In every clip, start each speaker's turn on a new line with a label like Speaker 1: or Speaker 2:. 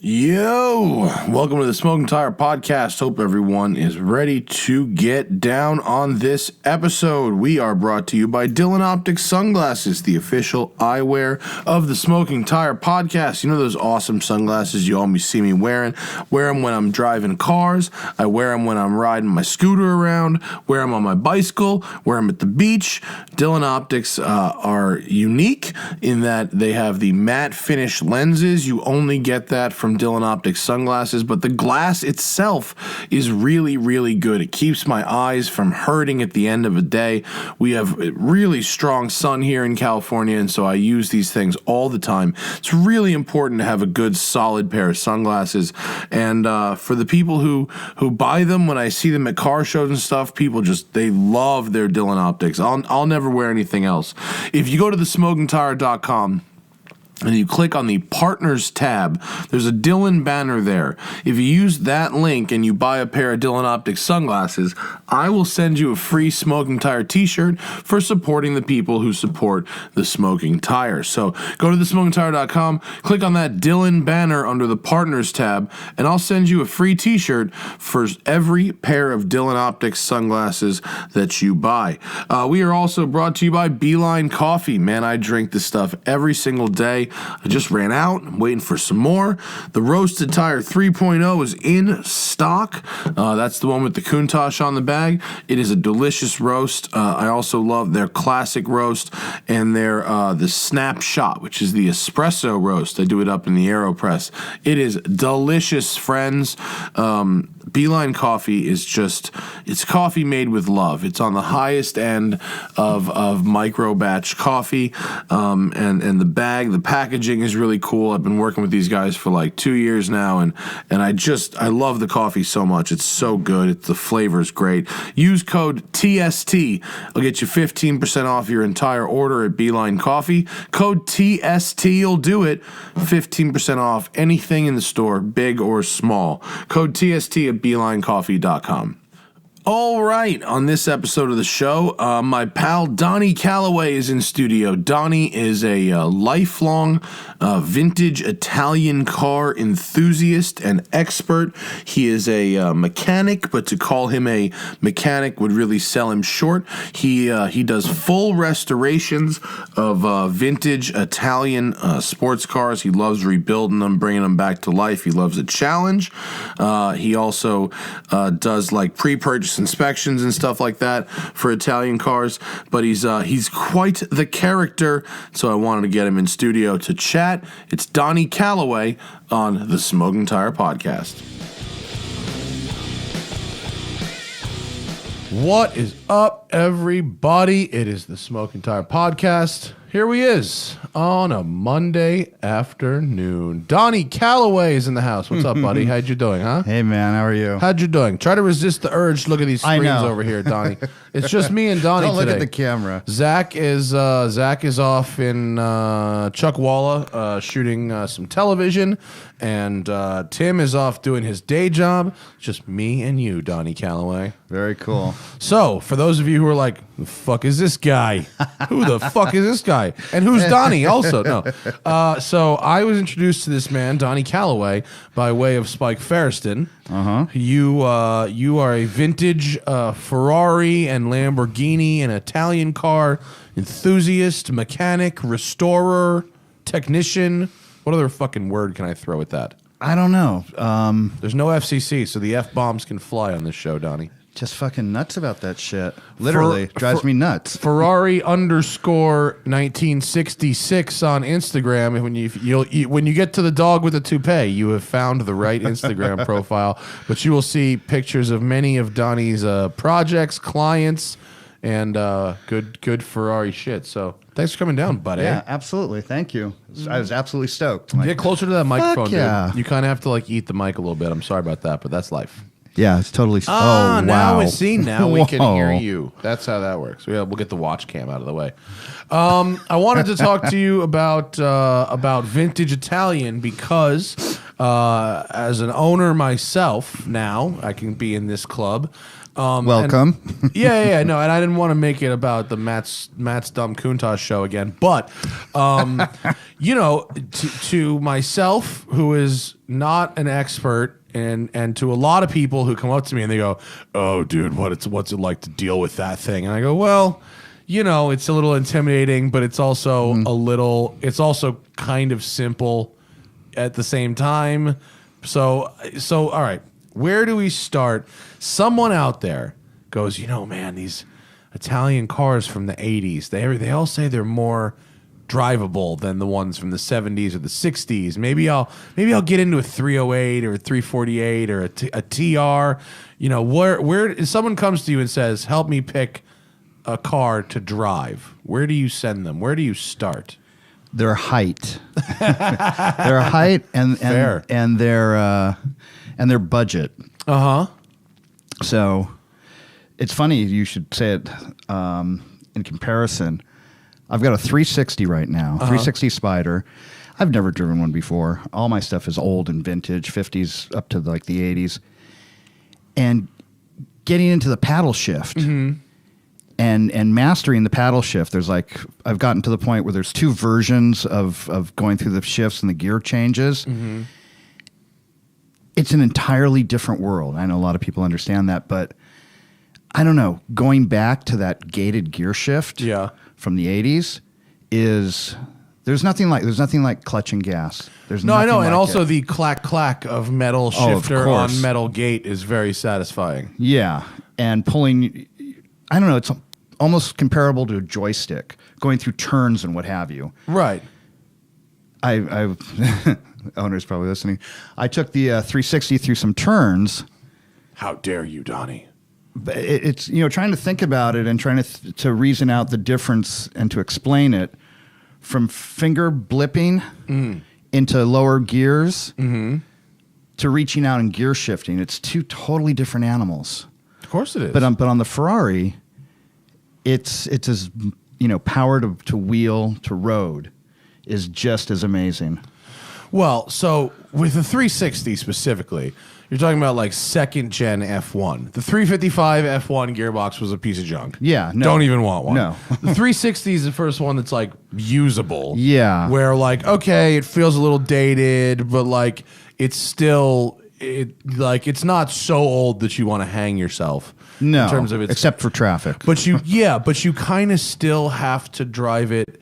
Speaker 1: Yo, welcome to the Smoking Tire Podcast. Hope everyone is ready to get down on this episode. We are brought to you by Dylan Optics Sunglasses, the official eyewear of the Smoking Tire Podcast. You know those awesome sunglasses you always see me wearing? Wear them when I'm driving cars. I wear them when I'm riding my scooter around. Wear them on my bicycle. Wear them at the beach. Dylan Optics are unique in that they have the matte finish lenses. You only get that from Dylan Optics sunglasses, but the glass itself is really, really good. It keeps my eyes from hurting at the end of a day. We have really strong sun here in California, and so I use these things all the time. It's really important to have a good, solid pair of sunglasses, and for the people who buy them, when I see them at car shows and stuff, people they love their Dylan Optics. I'll never wear anything else. If you go to thesmokingtire.com and you click on the Partners tab, there's a Dylan banner there. If you use that link and you buy a pair of Dylan Optics sunglasses, I will send you a free Smoking Tire t-shirt for supporting the people who support the Smoking Tire. So go to thesmokingtire.com, click on that Dylan banner under the Partners tab, and I'll send you a free t-shirt for every pair of Dylan Optics sunglasses that you buy. We are also brought to you by Beeline Coffee. Man, I drink this stuff every single day. I just ran out. I'm waiting for some more. The Roasted Tire 3.0 is in stock. That's the one with the Countach on the bag. It is a delicious roast. I also love their classic roast and their the Snapshot, which is the espresso roast. I do it up in the AeroPress. It is delicious, friends. Beeline Coffee is it's coffee made with love. It's on the highest end of micro batch coffee, and the packaging is really cool. I've been working with these guys for like 2 years now, and I love the coffee so much. It's so good. The flavor's great. Use code TST. I'll get you 15% off your entire order at Beeline Coffee. Code TST will do it. 15% off anything in the store, big or small. Code TST at BeelineCoffee.com. All right, on this episode of the show, my pal Donnie Callaway is in studio. Donnie is a lifelong vintage Italian car enthusiast and expert. He is a mechanic, but to call him a mechanic would really sell him short. He does full restorations of vintage Italian sports cars. He loves rebuilding them, bringing them back to life. He loves a challenge. He also does like pre-purchase inspections and stuff like that for Italian cars, but he's quite the character, so I wanted to get him in studio to chat. It's Donnie Callaway on the Smoking Tire Podcast. What is up, everybody? It is the Smoking Tire Podcast. Here he is on a Monday afternoon. Donnie Callaway is in the house. What's up, buddy? How'd you doing, huh?
Speaker 2: Hey, man. How are you?
Speaker 1: How'd you doing? Try to resist the urge to look at these screens over here, Donnie. It's just me and Donnie
Speaker 2: Don't look
Speaker 1: today.
Speaker 2: at the camera.
Speaker 1: Zach is off in Chuckwalla shooting some television, and Tim is off doing his day job. Just me and you, Donnie Callaway.
Speaker 2: Very cool.
Speaker 1: So, for those of you who are like, the fuck is this guy? Who the fuck is this guy? And who's Donnie also? No. So, I was introduced to this man, Donnie Callaway, by way of Spike Ferriston.
Speaker 2: Uh-huh.
Speaker 1: You are a vintage Ferrari and Lamborghini and Italian car enthusiast, mechanic, restorer, technician. What other fucking word can I throw at that?
Speaker 2: I don't know.
Speaker 1: There's no FCC, so the F-bombs can fly on this show, Donnie.
Speaker 2: Just fucking nuts about that shit. Literally, drives me nuts.
Speaker 1: Ferrari _ 1966 on Instagram. When you get to the dog with the toupee, you have found the right Instagram profile. But you will see pictures of many of Donnie's projects, clients, and good Ferrari shit. So thanks for coming down, buddy.
Speaker 2: Yeah, absolutely. Thank you. I was absolutely stoked.
Speaker 1: Get closer to that microphone,
Speaker 2: yeah.
Speaker 1: dude. You kind of have to like eat the mic a little bit. I'm sorry about that, but that's life.
Speaker 2: Yeah, it's totally.
Speaker 1: Now
Speaker 2: wow.
Speaker 1: Now we can hear you. That's how that works. We'll get the watch cam out of the way. I wanted to talk to you about vintage Italian because as an owner myself, now I can be in this club.
Speaker 2: Welcome.
Speaker 1: Yeah, no, and I didn't want to make it about the Matt's Dumb Kuntas show again, but to myself, who is not an expert, and to a lot of people who come up to me and they go, "Oh, dude, what's it like to deal with that thing?" And I go, "Well, it's a little intimidating, but it's also it's also kind of simple at the same time." So all right, where do we start? Someone out there goes, man, these Italian cars from the 80s, they all say they're more drivable than the ones from the 70s or the 60s. Maybe I'll get into a 308 or a 348 or a TR. Where if someone comes to you and says, "Help me pick a car to drive," where do you send them? Where do you start?
Speaker 2: Their height, their height, and their budget. So it's funny you should say it in comparison. I've got a 360 right now, 360 Spider. I've never driven one before. All my stuff is old and vintage, 50s up to like the 80s. And getting into the paddle shift and mastering the paddle shift, I've gotten to the point where there's two versions of going through the shifts and the gear changes. It's an entirely different world. I know a lot of people understand that, but I don't know. Going back to that gated gear shift from the 80s there's nothing like clutch and gas.
Speaker 1: I know, and also the clack of metal shifter on metal gate is very satisfying.
Speaker 2: Yeah, and pulling, I don't know, it's almost comparable to a joystick, going through turns and what have you.
Speaker 1: Right.
Speaker 2: I owner's probably listening. I took the 360 through some turns.
Speaker 1: How dare you, Donnie?
Speaker 2: But it's trying to think about it and trying to reason out the difference and to explain it from finger blipping into lower gears to reaching out and gear shifting. It's two totally different animals.
Speaker 1: Of course it is.
Speaker 2: But on the Ferrari, it's as power to wheel to road is just as amazing.
Speaker 1: Well, so with the 360 specifically, you're talking about like second gen F1. The 355 F1 gearbox was a piece of junk.
Speaker 2: Yeah, no.
Speaker 1: Don't even want one.
Speaker 2: No.
Speaker 1: The 360 is the first one that's like usable.
Speaker 2: Yeah.
Speaker 1: Where like, okay, it feels a little dated, but like it's still it's not so old that you want to hang yourself.
Speaker 2: No.
Speaker 1: In terms of
Speaker 2: except for traffic.
Speaker 1: But you kind of still have to drive it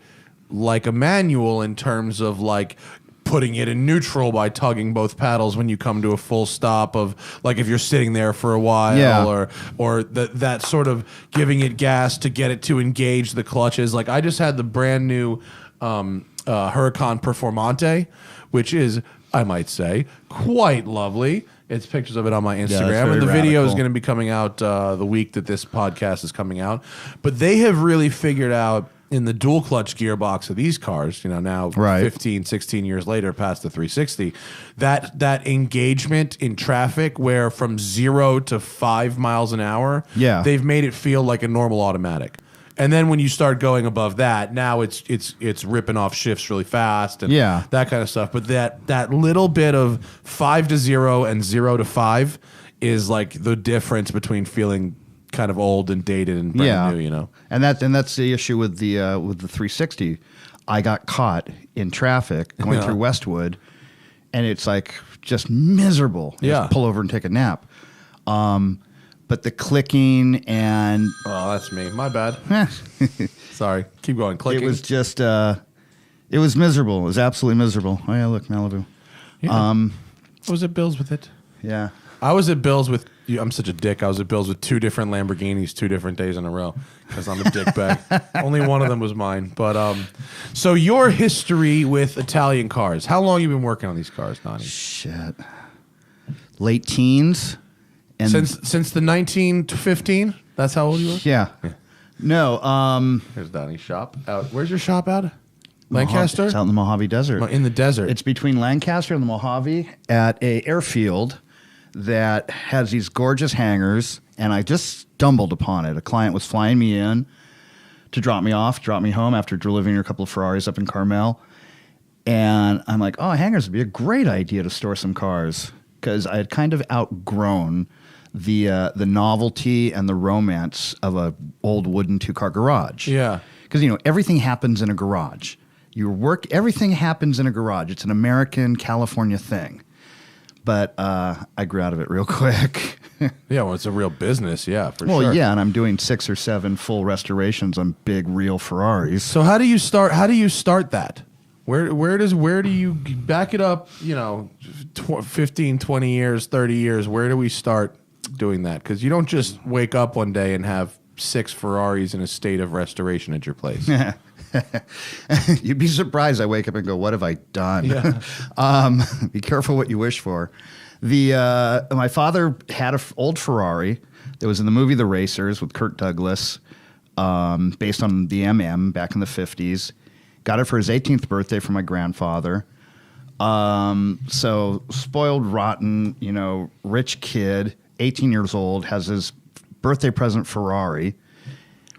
Speaker 1: like a manual in terms of like putting it in neutral by tugging both paddles when you come to a full stop of like if you're sitting there for a while or that sort of giving it gas to get it to engage the clutches. Like I just had the brand new Huracan Performante, which is, I might say, quite lovely. It's pictures of it on my Instagram, and the video is going to be coming out the week that this podcast is coming out. But they have really figured out in the dual clutch gearbox of these cars, now 15, 16 years later past the 360, that engagement in traffic where from 0 to 5 miles an hour, they've made it feel like a normal automatic. And then when you start going above that, now it's ripping off shifts really fast and that kind of stuff. But that little bit of 5 to 0 and 0 to 5 is like the difference between feeling kind of old and dated and brand new,
Speaker 2: And that's the issue with the 360. I got caught in traffic going through Westwood, and it's like just miserable. Just pull over and take a nap. But the clicking and
Speaker 1: that's me. My bad. Sorry. Keep going. Clicking.
Speaker 2: It was just it was miserable. It was absolutely miserable. Oh yeah, look, Malibu.
Speaker 1: Yeah. I was at Bill's with it.
Speaker 2: Yeah.
Speaker 1: I was at Bill's with I'm such a dick. I was at Bill's with 2 different Lamborghinis 2 different days in a row because I'm a dick bag. Only one of them was mine. But so your history with Italian cars. How long have you been working on these cars, Donnie?
Speaker 2: Shit. Late teens. And
Speaker 1: since the 1915? That's how old you were?
Speaker 2: Yeah. No.
Speaker 1: Here's Donnie's shop. Where's your shop out? Lancaster?
Speaker 2: It's out in the Mojave Desert.
Speaker 1: In the desert.
Speaker 2: It's between Lancaster and the Mojave at a airfield that has these gorgeous hangars, and I just stumbled upon it. A client was flying me in to drop me off, drop me home after delivering a couple of Ferraris up in Carmel, And I'm like, oh, hangars would be a great idea to store some cars, because I had kind of outgrown the novelty and the romance of a old wooden 2-car garage.
Speaker 1: Yeah.
Speaker 2: Because, everything happens in a garage. Everything happens in a garage. It's an American, California thing. But I grew out of it real quick.
Speaker 1: Yeah, well, it's a real business, yeah, for sure.
Speaker 2: Well, yeah, and I'm doing 6 or 7 full restorations on big, real Ferraris.
Speaker 1: So how do you start that? Where do you back it up, 15, 20 years, 30 years, where do we start doing that? Because you don't just wake up one day and have 6 Ferraris in a state of restoration at your place.
Speaker 2: You'd be surprised. I wake up and go, what have I done?
Speaker 1: Yeah.
Speaker 2: Be careful what you wish for. My father had an old Ferrari that was in the movie The Racers with Kirk Douglas, based on the MM back in the 50s. Got it for his 18th birthday from my grandfather. So spoiled, rotten, rich kid, 18 years old, has his birthday present Ferrari,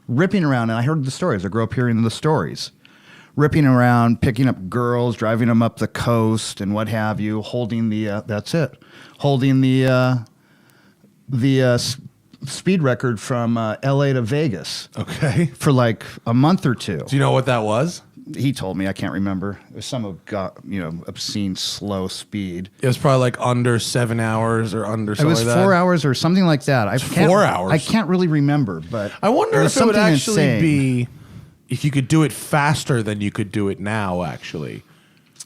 Speaker 2: ripping around. And I heard the stories. I grew up hearing the stories. Ripping around, picking up girls, driving them up the coast and what have you, holding holding the speed record from L.A. to Vegas.
Speaker 1: Okay.
Speaker 2: For like a month or two.
Speaker 1: Do you know what that was?
Speaker 2: He told me. I can't remember. It was some obscene slow speed.
Speaker 1: It was probably like under 7 hours or under something like that.
Speaker 2: It was 4 hours or something like that.
Speaker 1: 4 hours?
Speaker 2: I can't really remember, but
Speaker 1: I wonder if it would actually
Speaker 2: insane.
Speaker 1: be if you could do it faster than you could do it now, actually.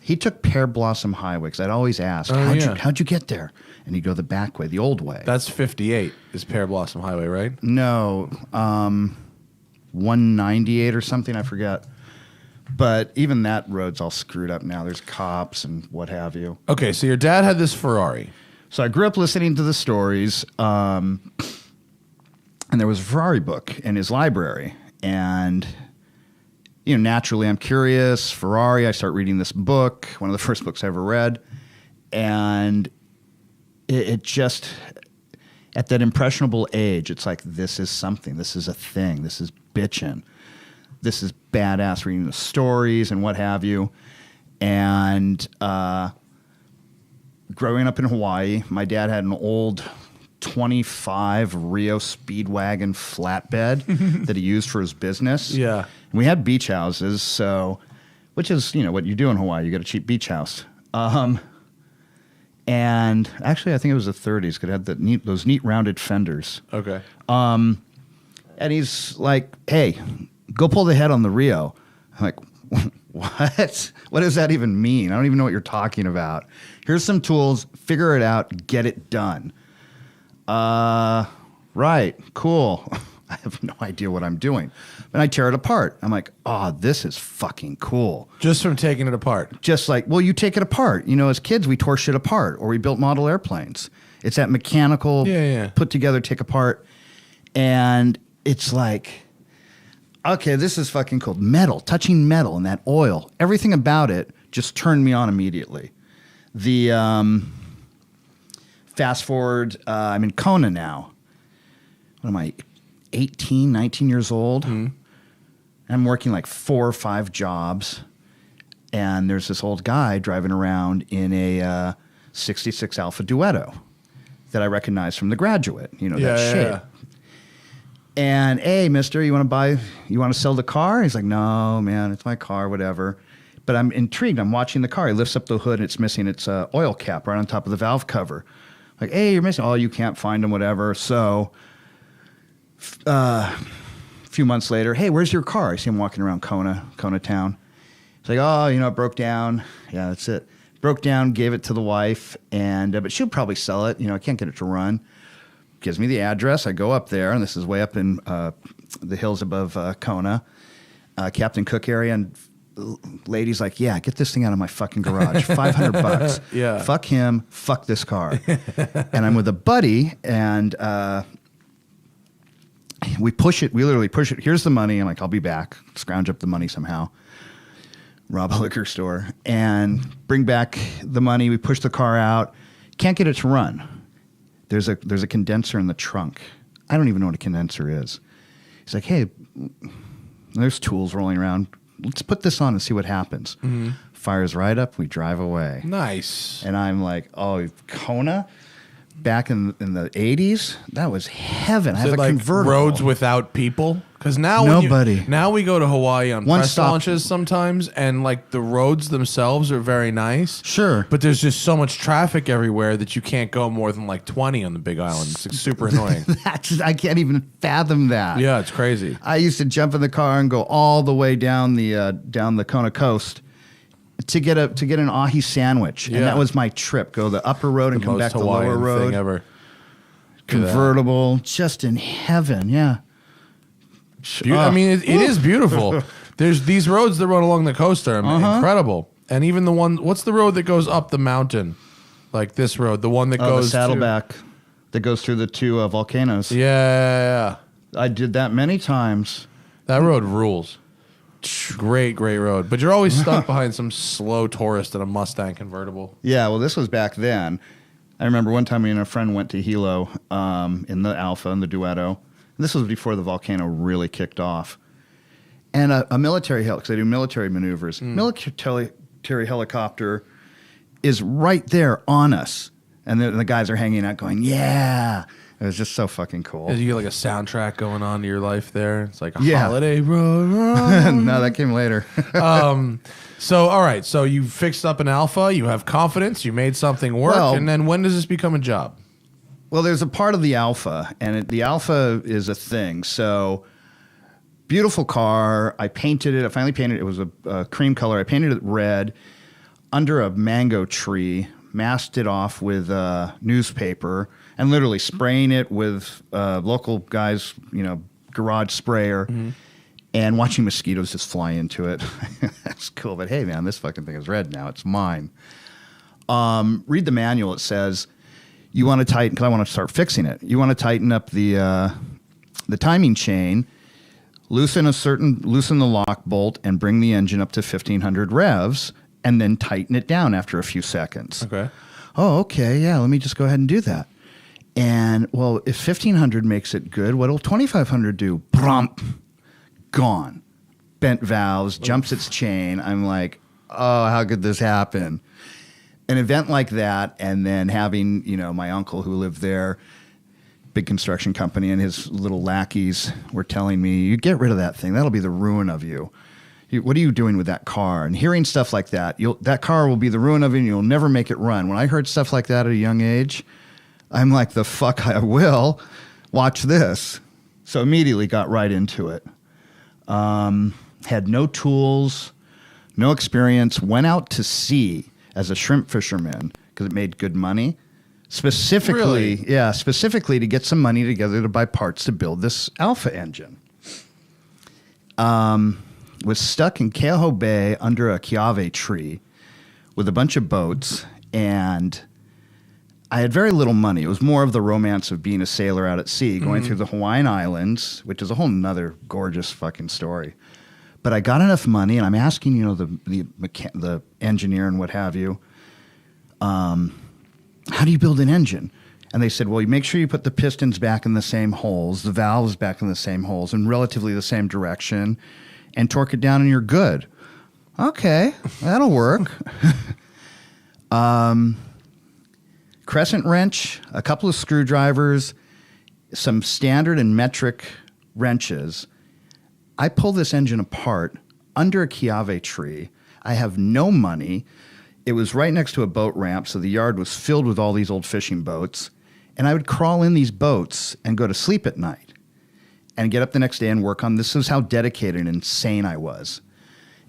Speaker 2: He took Pear Blossom Highway, because I'd always ask, how'd you get there? And he'd go the back way, the old way.
Speaker 1: That's 58 is Pear Blossom Highway, right?
Speaker 2: No, 198 or something, I forget. But even that road's all screwed up now. There's cops and what have you.
Speaker 1: Okay, so your dad had this Ferrari.
Speaker 2: So I grew up listening to the stories, and there was a Ferrari book in his library. And, naturally I'm curious. Ferrari, I start reading this book, one of the first books I ever read. And it just, at that impressionable age, it's like, this is something. This is a thing. This is bitchin'. This is badass, reading the stories and what have you. And growing up in Hawaii, my dad had an old 25 Rio Speedwagon flatbed that he used for his business.
Speaker 1: Yeah.
Speaker 2: And we had beach houses, which is, what you do in Hawaii. You get a cheap beach house. And actually, I think it was the 30s. It had those neat rounded fenders.
Speaker 1: Okay.
Speaker 2: And he's like, hey, go pull the head on the Rio. I'm like, what? What does that even mean? I don't even know what you're talking about. Here's some tools. Figure it out. Get it done. Right. Cool. I have no idea what I'm doing. But I tear it apart. I'm like, oh, this is fucking cool.
Speaker 1: Just from taking it apart.
Speaker 2: Just like, well, you take it apart. As kids, we tore shit apart, or we built model airplanes. It's that mechanical, put together, take apart. And it's like, okay, this is fucking cool. Metal, touching metal and that oil. Everything about it just turned me on immediately. Fast forward, I'm in Kona now. What am I, 18, 19 years old? Mm-hmm. I'm working like 4 or 5 jobs. And there's this old guy driving around in a 66 Alpha Duetto that I recognize from The Graduate. That shape. Yeah. And, hey, mister, you want to sell the car? He's like, no, man, it's my car, whatever. But I'm intrigued. I'm watching the car. He lifts up the hood, and it's missing its oil cap right on top of the valve cover. Like, hey, you're missing. Oh, you can't find them, whatever. So a few months later, hey, where's your car? I see him walking around Kona town. He's like, oh, it broke down. Yeah, that's it. Broke down, gave it to the wife, and but she'll probably sell it. I can't get it to run. Gives me the address. I go up there, and this is way up in the hills above Kona, Captain Cook area. And lady's like, yeah, get this thing out of my fucking garage. $500.
Speaker 1: Yeah.
Speaker 2: Fuck him. Fuck this car. And I'm with a buddy, and we push it. We literally push it. Here's the money. I'm like, I'll be back. Scrounge up the money somehow. Rob a liquor store and bring back the money. We push the car out. Can't get it to run. There's a condenser in the trunk. I don't even know what a condenser is. He's like, hey, there's tools rolling around. let's put this on and see what happens. Mm-hmm. Fires right up. We drive away.
Speaker 1: Nice.
Speaker 2: And I'm like, oh, Kona? Back in the 80s, that was heaven. I have a convertible.
Speaker 1: Roads without people? Because now
Speaker 2: nobody.
Speaker 1: Now we go to Hawaii on
Speaker 2: One
Speaker 1: press
Speaker 2: stop.
Speaker 1: launches sometimes, and like the roads themselves are very nice.
Speaker 2: Sure.
Speaker 1: But there's just so much traffic everywhere that you can't go more than like 20 on the Big Island. It's like super annoying.
Speaker 2: I can't even fathom that.
Speaker 1: Yeah, it's crazy.
Speaker 2: I used to jump in the car and go all the way down the Kona coast to get an ahi sandwich, and that was my trip. Go the upper road and come back to the lower road.
Speaker 1: Thing ever.
Speaker 2: Convertible, just in heaven. Yeah.
Speaker 1: I mean, it is beautiful. There's these roads that run along the coast are incredible, and even the one. What's the road that goes up the mountain? Like this road, the one that goes
Speaker 2: the Saddleback that goes through the two volcanoes.
Speaker 1: Yeah.
Speaker 2: I did that many times.
Speaker 1: That road rules. Great road. But you're always stuck behind some slow tourist in a Mustang convertible.
Speaker 2: Yeah, well, this was back then. I remember one time me and a friend went to Hilo in the Alpha and the Duetto. This was before the volcano really kicked off. And a military helicopter, because they do military maneuvers, military helicopter is right there on us. And the guys are hanging out going, yeah. It was just so fucking cool.
Speaker 1: Did you get like a soundtrack going on to your life there? It's like a holiday road.
Speaker 2: No, that came later.
Speaker 1: So, all right. So you fixed up an Alpha. You have confidence. You made something work. And then when does this become a job?
Speaker 2: Well, there's a part of the Alpha, and the Alpha is a thing. So beautiful car. I painted it. I finally painted it. It was a cream color. I painted it red under a mango tree, masked it off with newspaper, and literally spraying it with local guys, garage sprayer, and watching mosquitoes just fly into it. That's cool. But hey, man, this fucking thing is red now. It's mine. Read the manual. It says you want to tighten, because I want to start fixing it. You want to tighten up the timing chain, loosen the lock bolt, and bring the engine up to 1500 revs, and then tighten it down after a few seconds.
Speaker 1: Okay.
Speaker 2: Oh, okay. Yeah, let me just go ahead and do that. And, well, if 1,500 makes it good, what'll 2,500 do? Brump. Gone. Bent valves, jumps its chain. I'm like, oh, how could this happen? An event like that, and then having, my uncle who lived there, big construction company, and his little lackeys were telling me, you get rid of that thing. That'll be the ruin of you. What are you doing with that car? And hearing stuff like that, that car will be the ruin of you, and you'll never make it run. When I heard stuff like that at a young age, I'm like, the fuck I will. Watch this. So immediately got right into it. Had no tools, no experience, went out to sea as a shrimp fisherman because it made good money. Specifically to get some money together to buy parts to build this Alpha engine. Was stuck in Keauhou Bay under a kiave tree with a bunch of boats, and I had very little money. It was more of the romance of being a sailor out at sea, going through the Hawaiian Islands, which is a whole nother gorgeous fucking story. But I got enough money, and I'm asking, the engineer and what have you, how do you build an engine? And they said, well, you make sure you put the pistons back in the same holes, the valves back in the same holes, in relatively the same direction, and torque it down, and you're good. Okay, that'll work. Crescent wrench, a couple of screwdrivers, some standard and metric wrenches. I pull this engine apart under a kiave tree. I have no money. It was right next to a boat ramp, so the yard was filled with all these old fishing boats. And I would crawl in these boats and go to sleep at night and get up the next day and work on this. This is how dedicated and insane I was.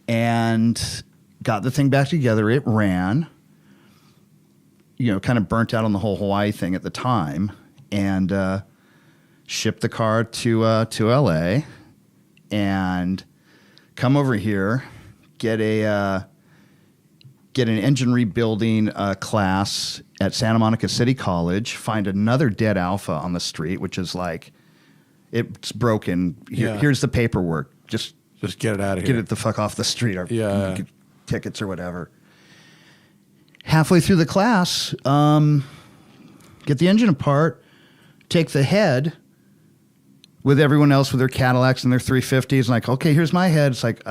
Speaker 2: And got the thing back together. It ran. Kind of burnt out on the whole Hawaii thing at the time, and shipped the car to LA, and come over here, get an engine rebuilding class at Santa Monica City College, find another dead Alpha on the street, which is like, it's broken. Here's the paperwork. Just
Speaker 1: get it out of here.
Speaker 2: Get it the fuck off the street. Or get tickets or whatever. Halfway through the class, get the engine apart, take the head with everyone else with their Cadillacs and their 350s. And like, okay, here's my head. It's like,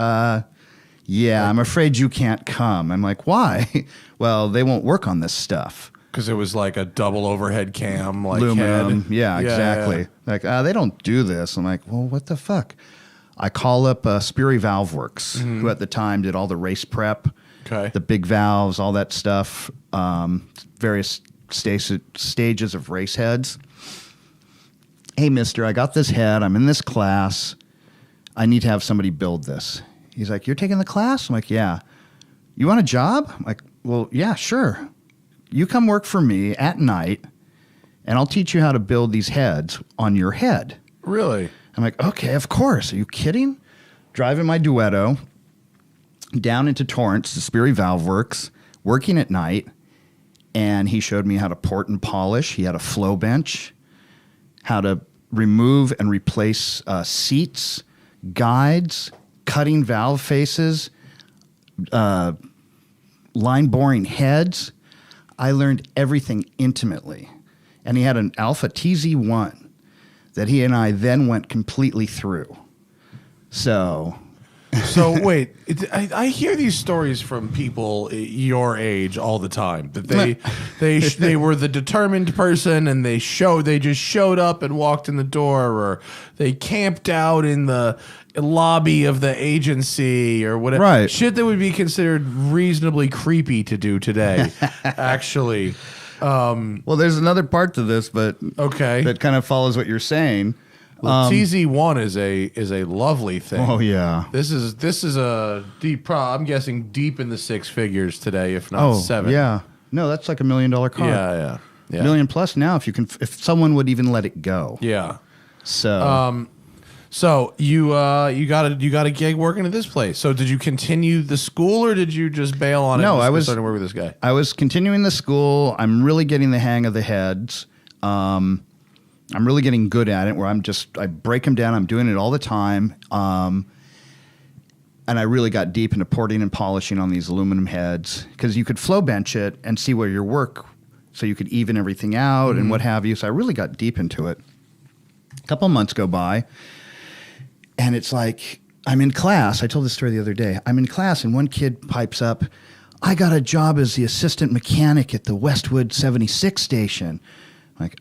Speaker 2: yeah, I'm afraid you can't come. I'm like, why? Well, they won't work on this stuff.
Speaker 1: Because it was like a double overhead cam, like
Speaker 2: aluminum.
Speaker 1: head.
Speaker 2: Yeah, exactly.
Speaker 1: Yeah.
Speaker 2: Like, they don't do this. I'm like, well, what the fuck? I call up Sperry Valve Works, who at the time did all the race prep, the big valves, all that stuff, various stages of race heads. Hey, mister, I got this head. I'm in this class. I need to have somebody build this. He's like, you're taking the class? I'm like, yeah. You want a job? I'm like, well, yeah, sure. You come work for me at night, and I'll teach you how to build these heads on your head.
Speaker 1: Really?
Speaker 2: I'm like, okay, of course. Are you kidding? Driving my Duetto down into Torrance to Sperry Valve Works, working at night, and he showed me how to port and polish. He had a flow bench, how to remove and replace seats, guides, cutting valve faces, line boring heads. I learned everything intimately. And he had an Alpha TZ1 that he and I then went completely through. So
Speaker 1: wait, I hear these stories from people your age all the time that they were the determined person and they just showed up and walked in the door, or they camped out in the lobby of the agency or whatever.
Speaker 2: Right.
Speaker 1: Shit that would be considered reasonably creepy to do today, actually.
Speaker 2: Well, there's another part to this, but
Speaker 1: okay,
Speaker 2: that kind of follows what you're saying.
Speaker 1: Well, TZ1 is a lovely thing.
Speaker 2: Oh yeah,
Speaker 1: this is a deep. I'm guessing deep in the six figures today, if not seven.
Speaker 2: Yeah, no, that's like $1 million car.
Speaker 1: Yeah.
Speaker 2: $1 million plus now if someone would even let it go.
Speaker 1: Yeah.
Speaker 2: So.
Speaker 1: So you got a gig working at this place. So did you continue the school, or did you just bail on it?
Speaker 2: No, I was
Speaker 1: starting to work with this guy.
Speaker 2: I was continuing the school. I'm really getting the hang of the heads. I'm really getting good at it. Where I break them down. I'm doing it all the time. And I really got deep into porting and polishing on these aluminum heads because you could flow bench it and see where your work, so you could even everything out and what have you. So I really got deep into it. A couple of months go by. And it's like, I'm in class. I told this story the other day. I'm in class, and one kid pipes up, I got a job as the assistant mechanic at the Westwood 76 station. I'm like,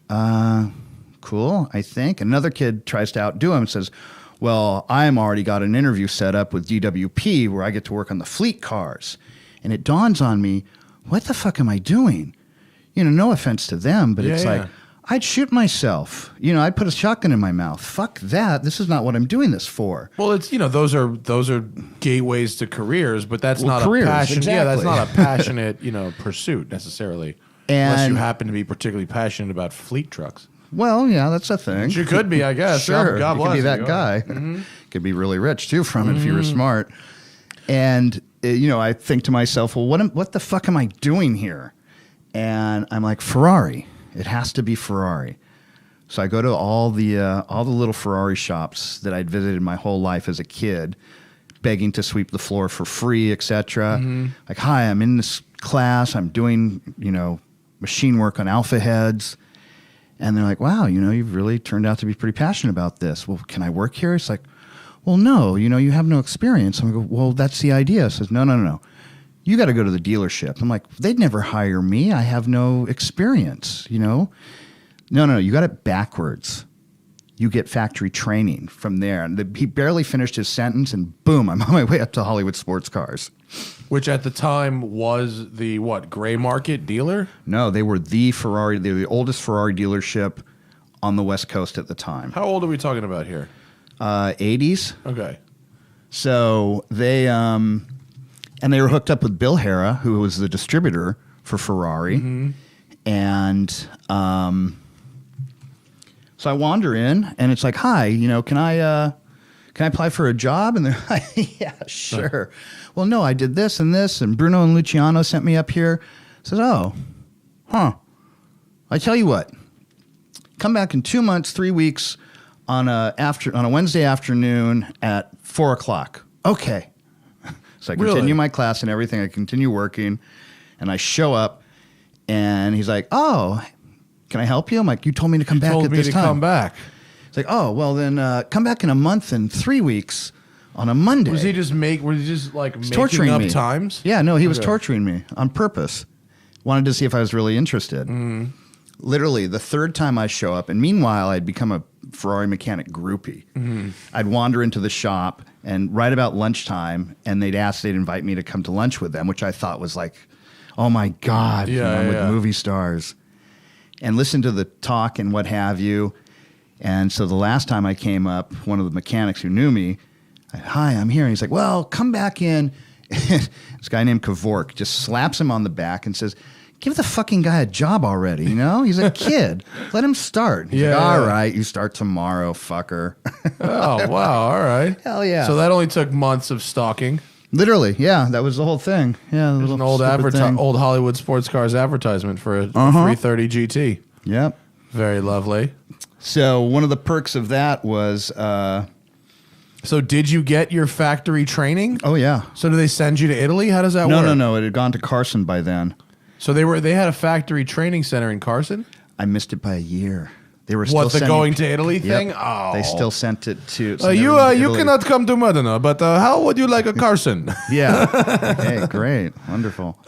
Speaker 2: cool, I think. Another kid tries to outdo him and says, well, I'm already got an interview set up with DWP where I get to work on the fleet cars. And it dawns on me, what the fuck am I doing? No offense to them, but it's like, I'd shoot myself. I'd put a shotgun in my mouth. Fuck that. This is not what I'm doing this for.
Speaker 1: Well, it's those are gateways to careers, but that's not
Speaker 2: careers,
Speaker 1: a passion.
Speaker 2: exactly.
Speaker 1: Yeah, that's not a passionate pursuit necessarily. Unless you happen to be particularly passionate about fleet trucks.
Speaker 2: Well, yeah, that's a thing.
Speaker 1: You could be, I guess.
Speaker 2: Sure,
Speaker 1: God
Speaker 2: you
Speaker 1: bless
Speaker 2: could be that
Speaker 1: you.
Speaker 2: guy. Mm-hmm. Could be really rich too from it if you were smart. And I think to myself, well, what the fuck am I doing here? And I'm like, Ferrari. It has to be Ferrari. So I go to all the little Ferrari shops that I'd visited my whole life as a kid, begging to sweep the floor for free, etc. Like, hi, I'm in this class. I'm doing, machine work on alpha heads. And they're like, wow, you've really turned out to be pretty passionate about this. Well, can I work here? It's like, well, no, you have no experience. I'm like, well, that's the idea. It says, no. You got to go to the dealership. I'm like, they'd never hire me. I have no experience, No, you got it backwards. You get factory training from there. And he barely finished his sentence, and boom, I'm on my way up to Hollywood Sports Cars.
Speaker 1: Which at the time was the, gray market dealer?
Speaker 2: No, they were the Ferrari. They were the oldest Ferrari dealership on the West Coast at the time.
Speaker 1: How old are we talking about here?
Speaker 2: 80s.
Speaker 1: Okay.
Speaker 2: So they... And they were hooked up with Bill Hara, who was the distributor for Ferrari. And so I wander in, and it's like, hi, can I apply for a job? And they're like, yeah, sure. Well, no, I did this, and Bruno and Luciano sent me up here. I said, oh, I tell you what, come back in 2 months, 3 weeks on a Wednesday afternoon at 4 o'clock. Okay. So I continue my class and everything. I continue working, and I show up, and he's like, oh, can I help you? I'm like, you told me to come back at this time.
Speaker 1: Come back.
Speaker 2: It's like, oh, well, then come back in a month and 3 weeks on a Monday.
Speaker 1: Was he just making
Speaker 2: torturing
Speaker 1: up
Speaker 2: me.
Speaker 1: times?
Speaker 2: Yeah, no, he was torturing me on purpose. Wanted to see if I was really interested. Literally, the third time I show up, and meanwhile, I'd become a Ferrari mechanic groupie. I'd wander into the shop, and right about lunchtime, and they'd invite me to come to lunch with them, which I thought was like, oh my God, I'm with movie stars. And listen to the talk and what have you. And so the last time I came up, one of the mechanics who knew me, hi, I'm here. And he's like, well, come back in. This guy named Kavork just slaps him on the back and says, give the fucking guy a job already, you know? He's a kid. Let him start. He's like, all right, you start tomorrow, fucker.
Speaker 1: Oh, wow, all right.
Speaker 2: Hell yeah.
Speaker 1: So that only took months of stalking.
Speaker 2: Literally, yeah, that was the whole thing. Yeah,
Speaker 1: There's an old old Hollywood sports cars advertisement for a 330 GT.
Speaker 2: Yep.
Speaker 1: Very lovely.
Speaker 2: So one of the perks of that was...
Speaker 1: So did you get your factory training?
Speaker 2: Oh, yeah.
Speaker 1: So do they send you to Italy? How does that work?
Speaker 2: No. It had gone to Carson by then.
Speaker 1: So they had a factory training center in Carson?
Speaker 2: I missed it by a year. They were still
Speaker 1: the going to Italy thing?
Speaker 2: Yep.
Speaker 1: Oh.
Speaker 2: They still sent it to...
Speaker 1: you cannot come to Modena, but how would you like a Carson?
Speaker 2: Yeah. Hey, great. Wonderful.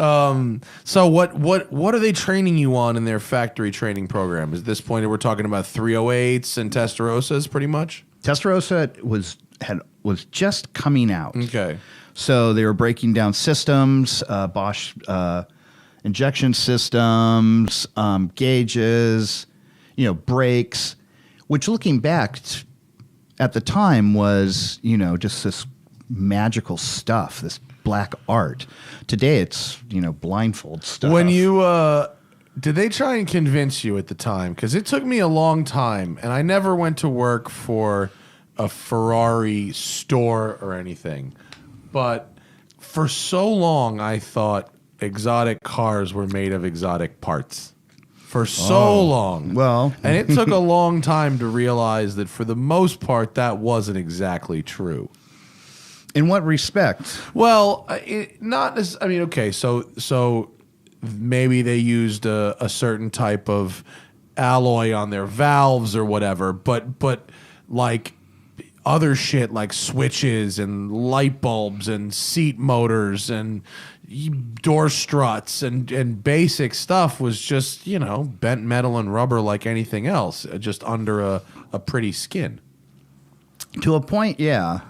Speaker 1: So what are they training you on in their factory training program? At this point, we're talking about 308s and Testarossas pretty much?
Speaker 2: Testarossa was just coming out.
Speaker 1: Okay.
Speaker 2: So they were breaking down systems, Bosch injection systems, gauges, brakes, which looking back at the time was, just this magical stuff, this black art. Today it's, blindfold stuff.
Speaker 1: When you, did they try and convince you at the time? Because it took me a long time, and I never went to work for a Ferrari store or anything. But for so long, I thought exotic cars were made of exotic parts. For so long.
Speaker 2: Well.
Speaker 1: And it took a long time to realize that for the most part, that wasn't exactly true.
Speaker 2: In what respect?
Speaker 1: Well, okay, so maybe they used a certain type of alloy on their valves or whatever, but like other shit like switches and light bulbs and seat motors and door struts and basic stuff was just, bent metal and rubber like anything else, just under a pretty skin.
Speaker 2: To a point, yeah.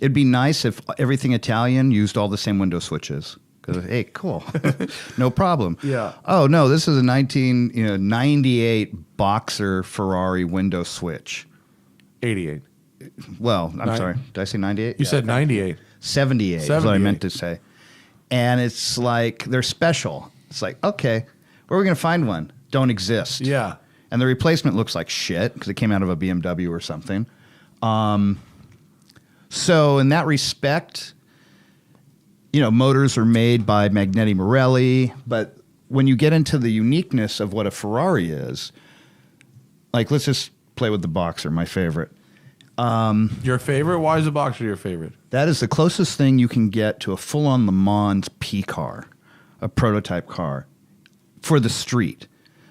Speaker 2: It'd be nice if everything Italian used all the same window switches. Because, hey, cool. No problem.
Speaker 1: Yeah.
Speaker 2: Oh, no, this is a 98 Boxer Ferrari window switch.
Speaker 1: 88.
Speaker 2: Well, I'm sorry. Did I say 98?
Speaker 1: You said 98.
Speaker 2: 78 is what I meant to say. And it's like, they're special. It's like, okay, where are we going to find one? Don't exist.
Speaker 1: Yeah.
Speaker 2: And the replacement looks like shit because it came out of a BMW or something. So in that respect, motors are made by Magneti Marelli, but when you get into the uniqueness of what a Ferrari is, like let's just play with the Boxer, my favorite.
Speaker 1: Your favorite? Why is the Boxer your favorite?
Speaker 2: That is the closest thing you can get to a full-on Le Mans P car, a prototype car, for the street.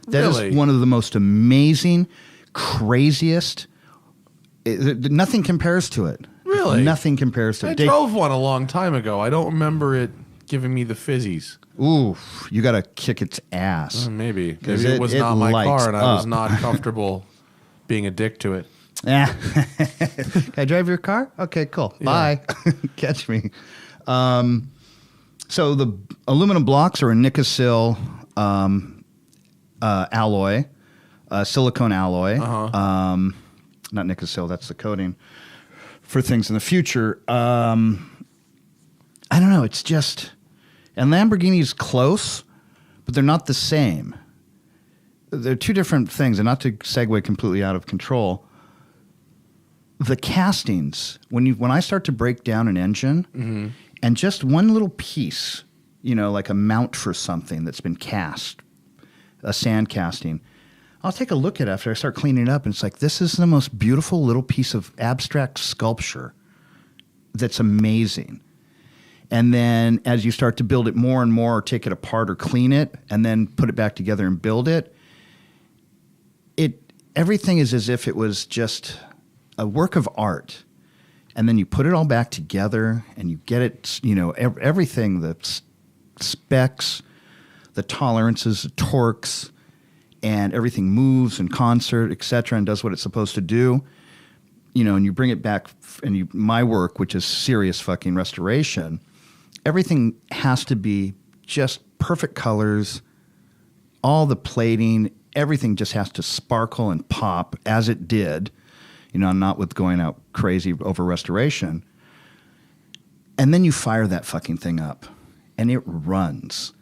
Speaker 2: That
Speaker 1: Really?
Speaker 2: is one of the most amazing, craziest. Nothing compares to it.
Speaker 1: Really?
Speaker 2: Nothing compares to
Speaker 1: I
Speaker 2: it.
Speaker 1: drove one a long time ago. I don't remember it giving me the fizzies.
Speaker 2: Ooh, you got to kick its ass.
Speaker 1: Maybe
Speaker 2: it
Speaker 1: was not my
Speaker 2: lights
Speaker 1: car, and I was
Speaker 2: up.
Speaker 1: not comfortable being a dick to it.
Speaker 2: Yeah. Can I drive your car? Okay, cool. Bye. Catch me. So the aluminum blocks are a Nicosil alloy, silicone alloy. Not Nicosil, that's the coating for things in the future. I don't know. It's just... And Lamborghini's close, but they're not the same. They're two different things, and not to segue completely out of control. The castings, when I start to break down an engine, and just one little piece, like a mount for something that's been cast, a sand casting, I'll take a look at it after I start cleaning it up, and it's like, this is the most beautiful little piece of abstract sculpture that's amazing. And then as you start to build it more and more, or take it apart or clean it, and then put it back together and build it, everything is as if it was just a work of art. And then you put it all back together and you get it, everything, the specs, the tolerances, the torques, and everything moves in concert, et cetera, and does what it's supposed to do. And you bring it back, and my work, which is serious fucking restoration, everything has to be just perfect colors, all the plating, everything just has to sparkle and pop as it did, not with going out crazy over restoration. And then you fire that fucking thing up, and it runs.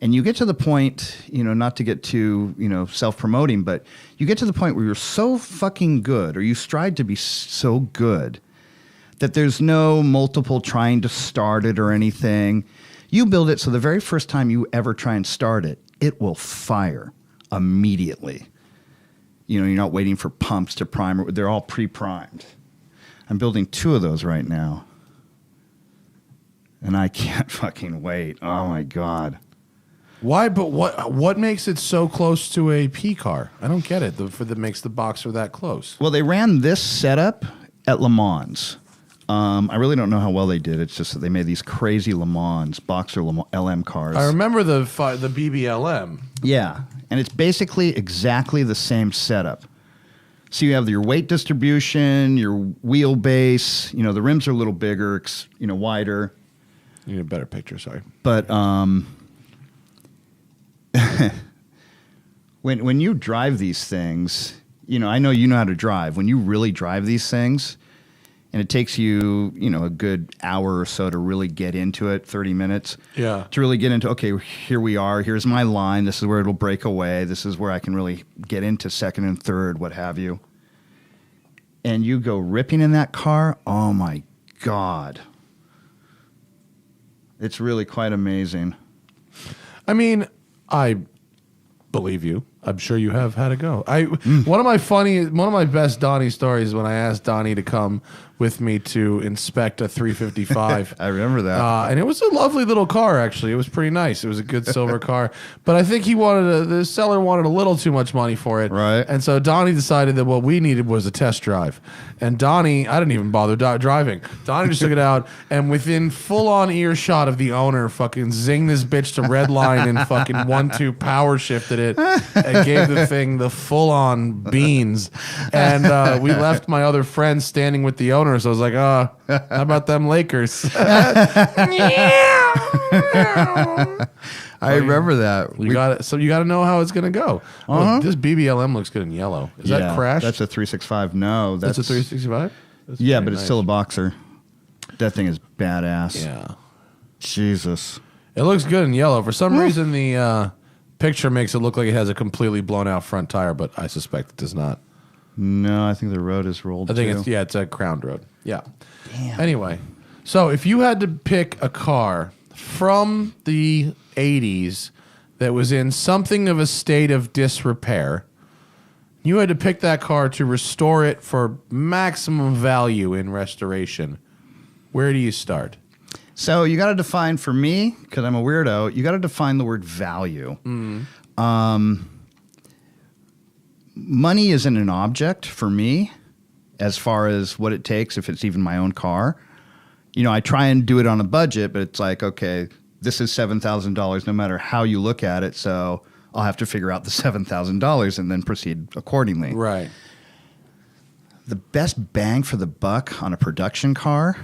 Speaker 2: And you get to the point, not to get too, self-promoting, but you get to the point where you're so fucking good, or you strive to be so good, that there's no multiple trying to start it or anything. You build it so the very first time you ever try and start it, it will fire immediately. You're not waiting for pumps to prime. They're all pre-primed. I'm building 2 of those right now. And I can't fucking wait. Oh, my God.
Speaker 1: Why? But what makes it so close to a P car? I don't get it. That makes the Boxer that close.
Speaker 2: Well, they ran this setup at Le Mans. I really don't know how well they did. It's just that they made these crazy Le Mans Boxer LM cars.
Speaker 1: I remember the BBLM.
Speaker 2: Yeah, and it's basically exactly the same setup. So you have your weight distribution, your wheelbase. The rims are a little bigger, wider.
Speaker 1: You need a better picture, sorry.
Speaker 2: But when you drive these things, I know you know how to drive. When you really drive these things, and it takes you, a good hour or so to really get into it, 30 minutes.
Speaker 1: Yeah.
Speaker 2: To really get into, okay, here we are. Here's my line. This is where it'll break away. This is where I can really get into second and third, what have you. And you go ripping in that car. Oh, my God. It's really quite amazing.
Speaker 1: I mean, I believe you. I'm sure you have had a go. One of my best Donnie stories is when I asked Donnie to come with me to inspect a 355.
Speaker 2: I remember that.
Speaker 1: And it was a lovely little car, actually. It was pretty nice. It was a good silver car. But I think the seller wanted a little too much money for it.
Speaker 2: Right.
Speaker 1: And so Donnie decided that what we needed was a test drive. And Donnie, I didn't even bother driving. Donnie just took it out, and within full-on earshot of the owner, fucking zinged this bitch to red line and fucking 1-2 power shifted it and gave the thing the full-on beans. And we left my other friend standing with the owner, so I was like, how about them Lakers?
Speaker 2: I remember that.
Speaker 1: You got to know how it's gonna go. Oh, this BBLM looks good in yellow. Is that Crash?
Speaker 2: That's a 365. No,
Speaker 1: that's a 365.
Speaker 2: Yeah, but it's still a Boxer. That thing is badass.
Speaker 1: Yeah.
Speaker 2: Jesus.
Speaker 1: It looks good in yellow. For some reason, the picture makes it look like it has a completely blown out front tire, but I suspect it does not.
Speaker 2: No, I think the road is rolled.
Speaker 1: I think it's a crowned road. Yeah.
Speaker 2: Damn.
Speaker 1: Anyway, so if you had to pick a car from the 80s that was in something of a state of disrepair, you had to pick that car to restore it for maximum value in restoration, where do you start?
Speaker 2: So you got to define, for me, because I'm a weirdo, you got to define the word value. Money isn't an object for me as far as what it takes, if it's even my own car. I try and do it on a budget, but it's like, okay, this is $7,000 no matter how you look at it, so I'll have to figure out the $7,000 and then proceed accordingly.
Speaker 1: Right.
Speaker 2: The best bang for the buck on a production car,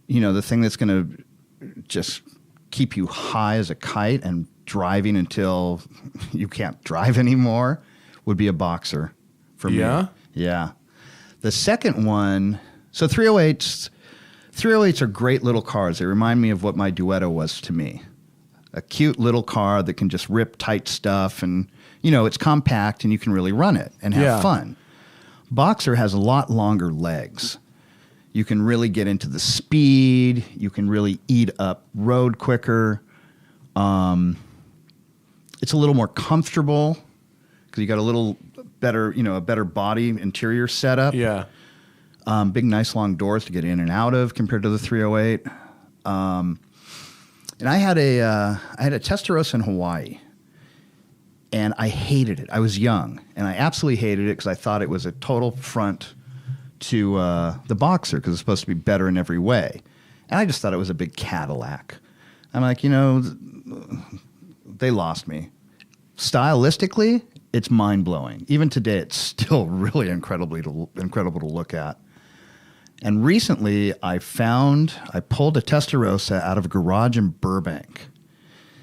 Speaker 2: the thing that's going to just keep you high as a kite and driving until you can't drive anymore, would be a Boxer for me.
Speaker 1: Yeah?
Speaker 2: Yeah. The second one, so 308s are great little cars. They remind me of what my Duetto was to me. A cute little car that can just rip tight stuff, and, it's compact and you can really run it and have fun. Boxer has a lot longer legs. You can really get into the speed. You can really eat up road quicker. It's a little more comfortable because you got a little better, a better body interior setup.
Speaker 1: Yeah.
Speaker 2: Big, nice, long doors to get in and out of compared to the 308. And I had a Testarossa in Hawaii, and I hated it. I was young, and I absolutely hated it because I thought it was a total front to the Boxer because it's supposed to be better in every way. And I just thought it was a big Cadillac. I'm like, they lost me. Stylistically, it's mind-blowing. Even today, it's still really incredible to look at. And recently, I pulled a Testarossa out of a garage in Burbank.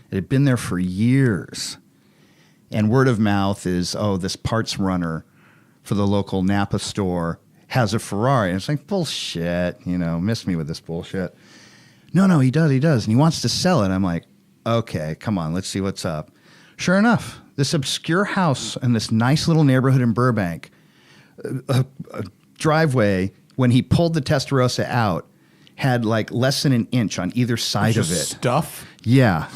Speaker 2: It had been there for years. And word of mouth is, this parts runner for the local Napa store has a Ferrari. And it's like, bullshit, miss me with this bullshit. No, he does. And he wants to sell it. I'm like, okay, come on, let's see what's up. Sure enough, this obscure house in this nice little neighborhood in Burbank, a driveway, when he pulled the Testarossa out, had like less than an inch on either side of it.
Speaker 1: Stuff?
Speaker 2: Yeah.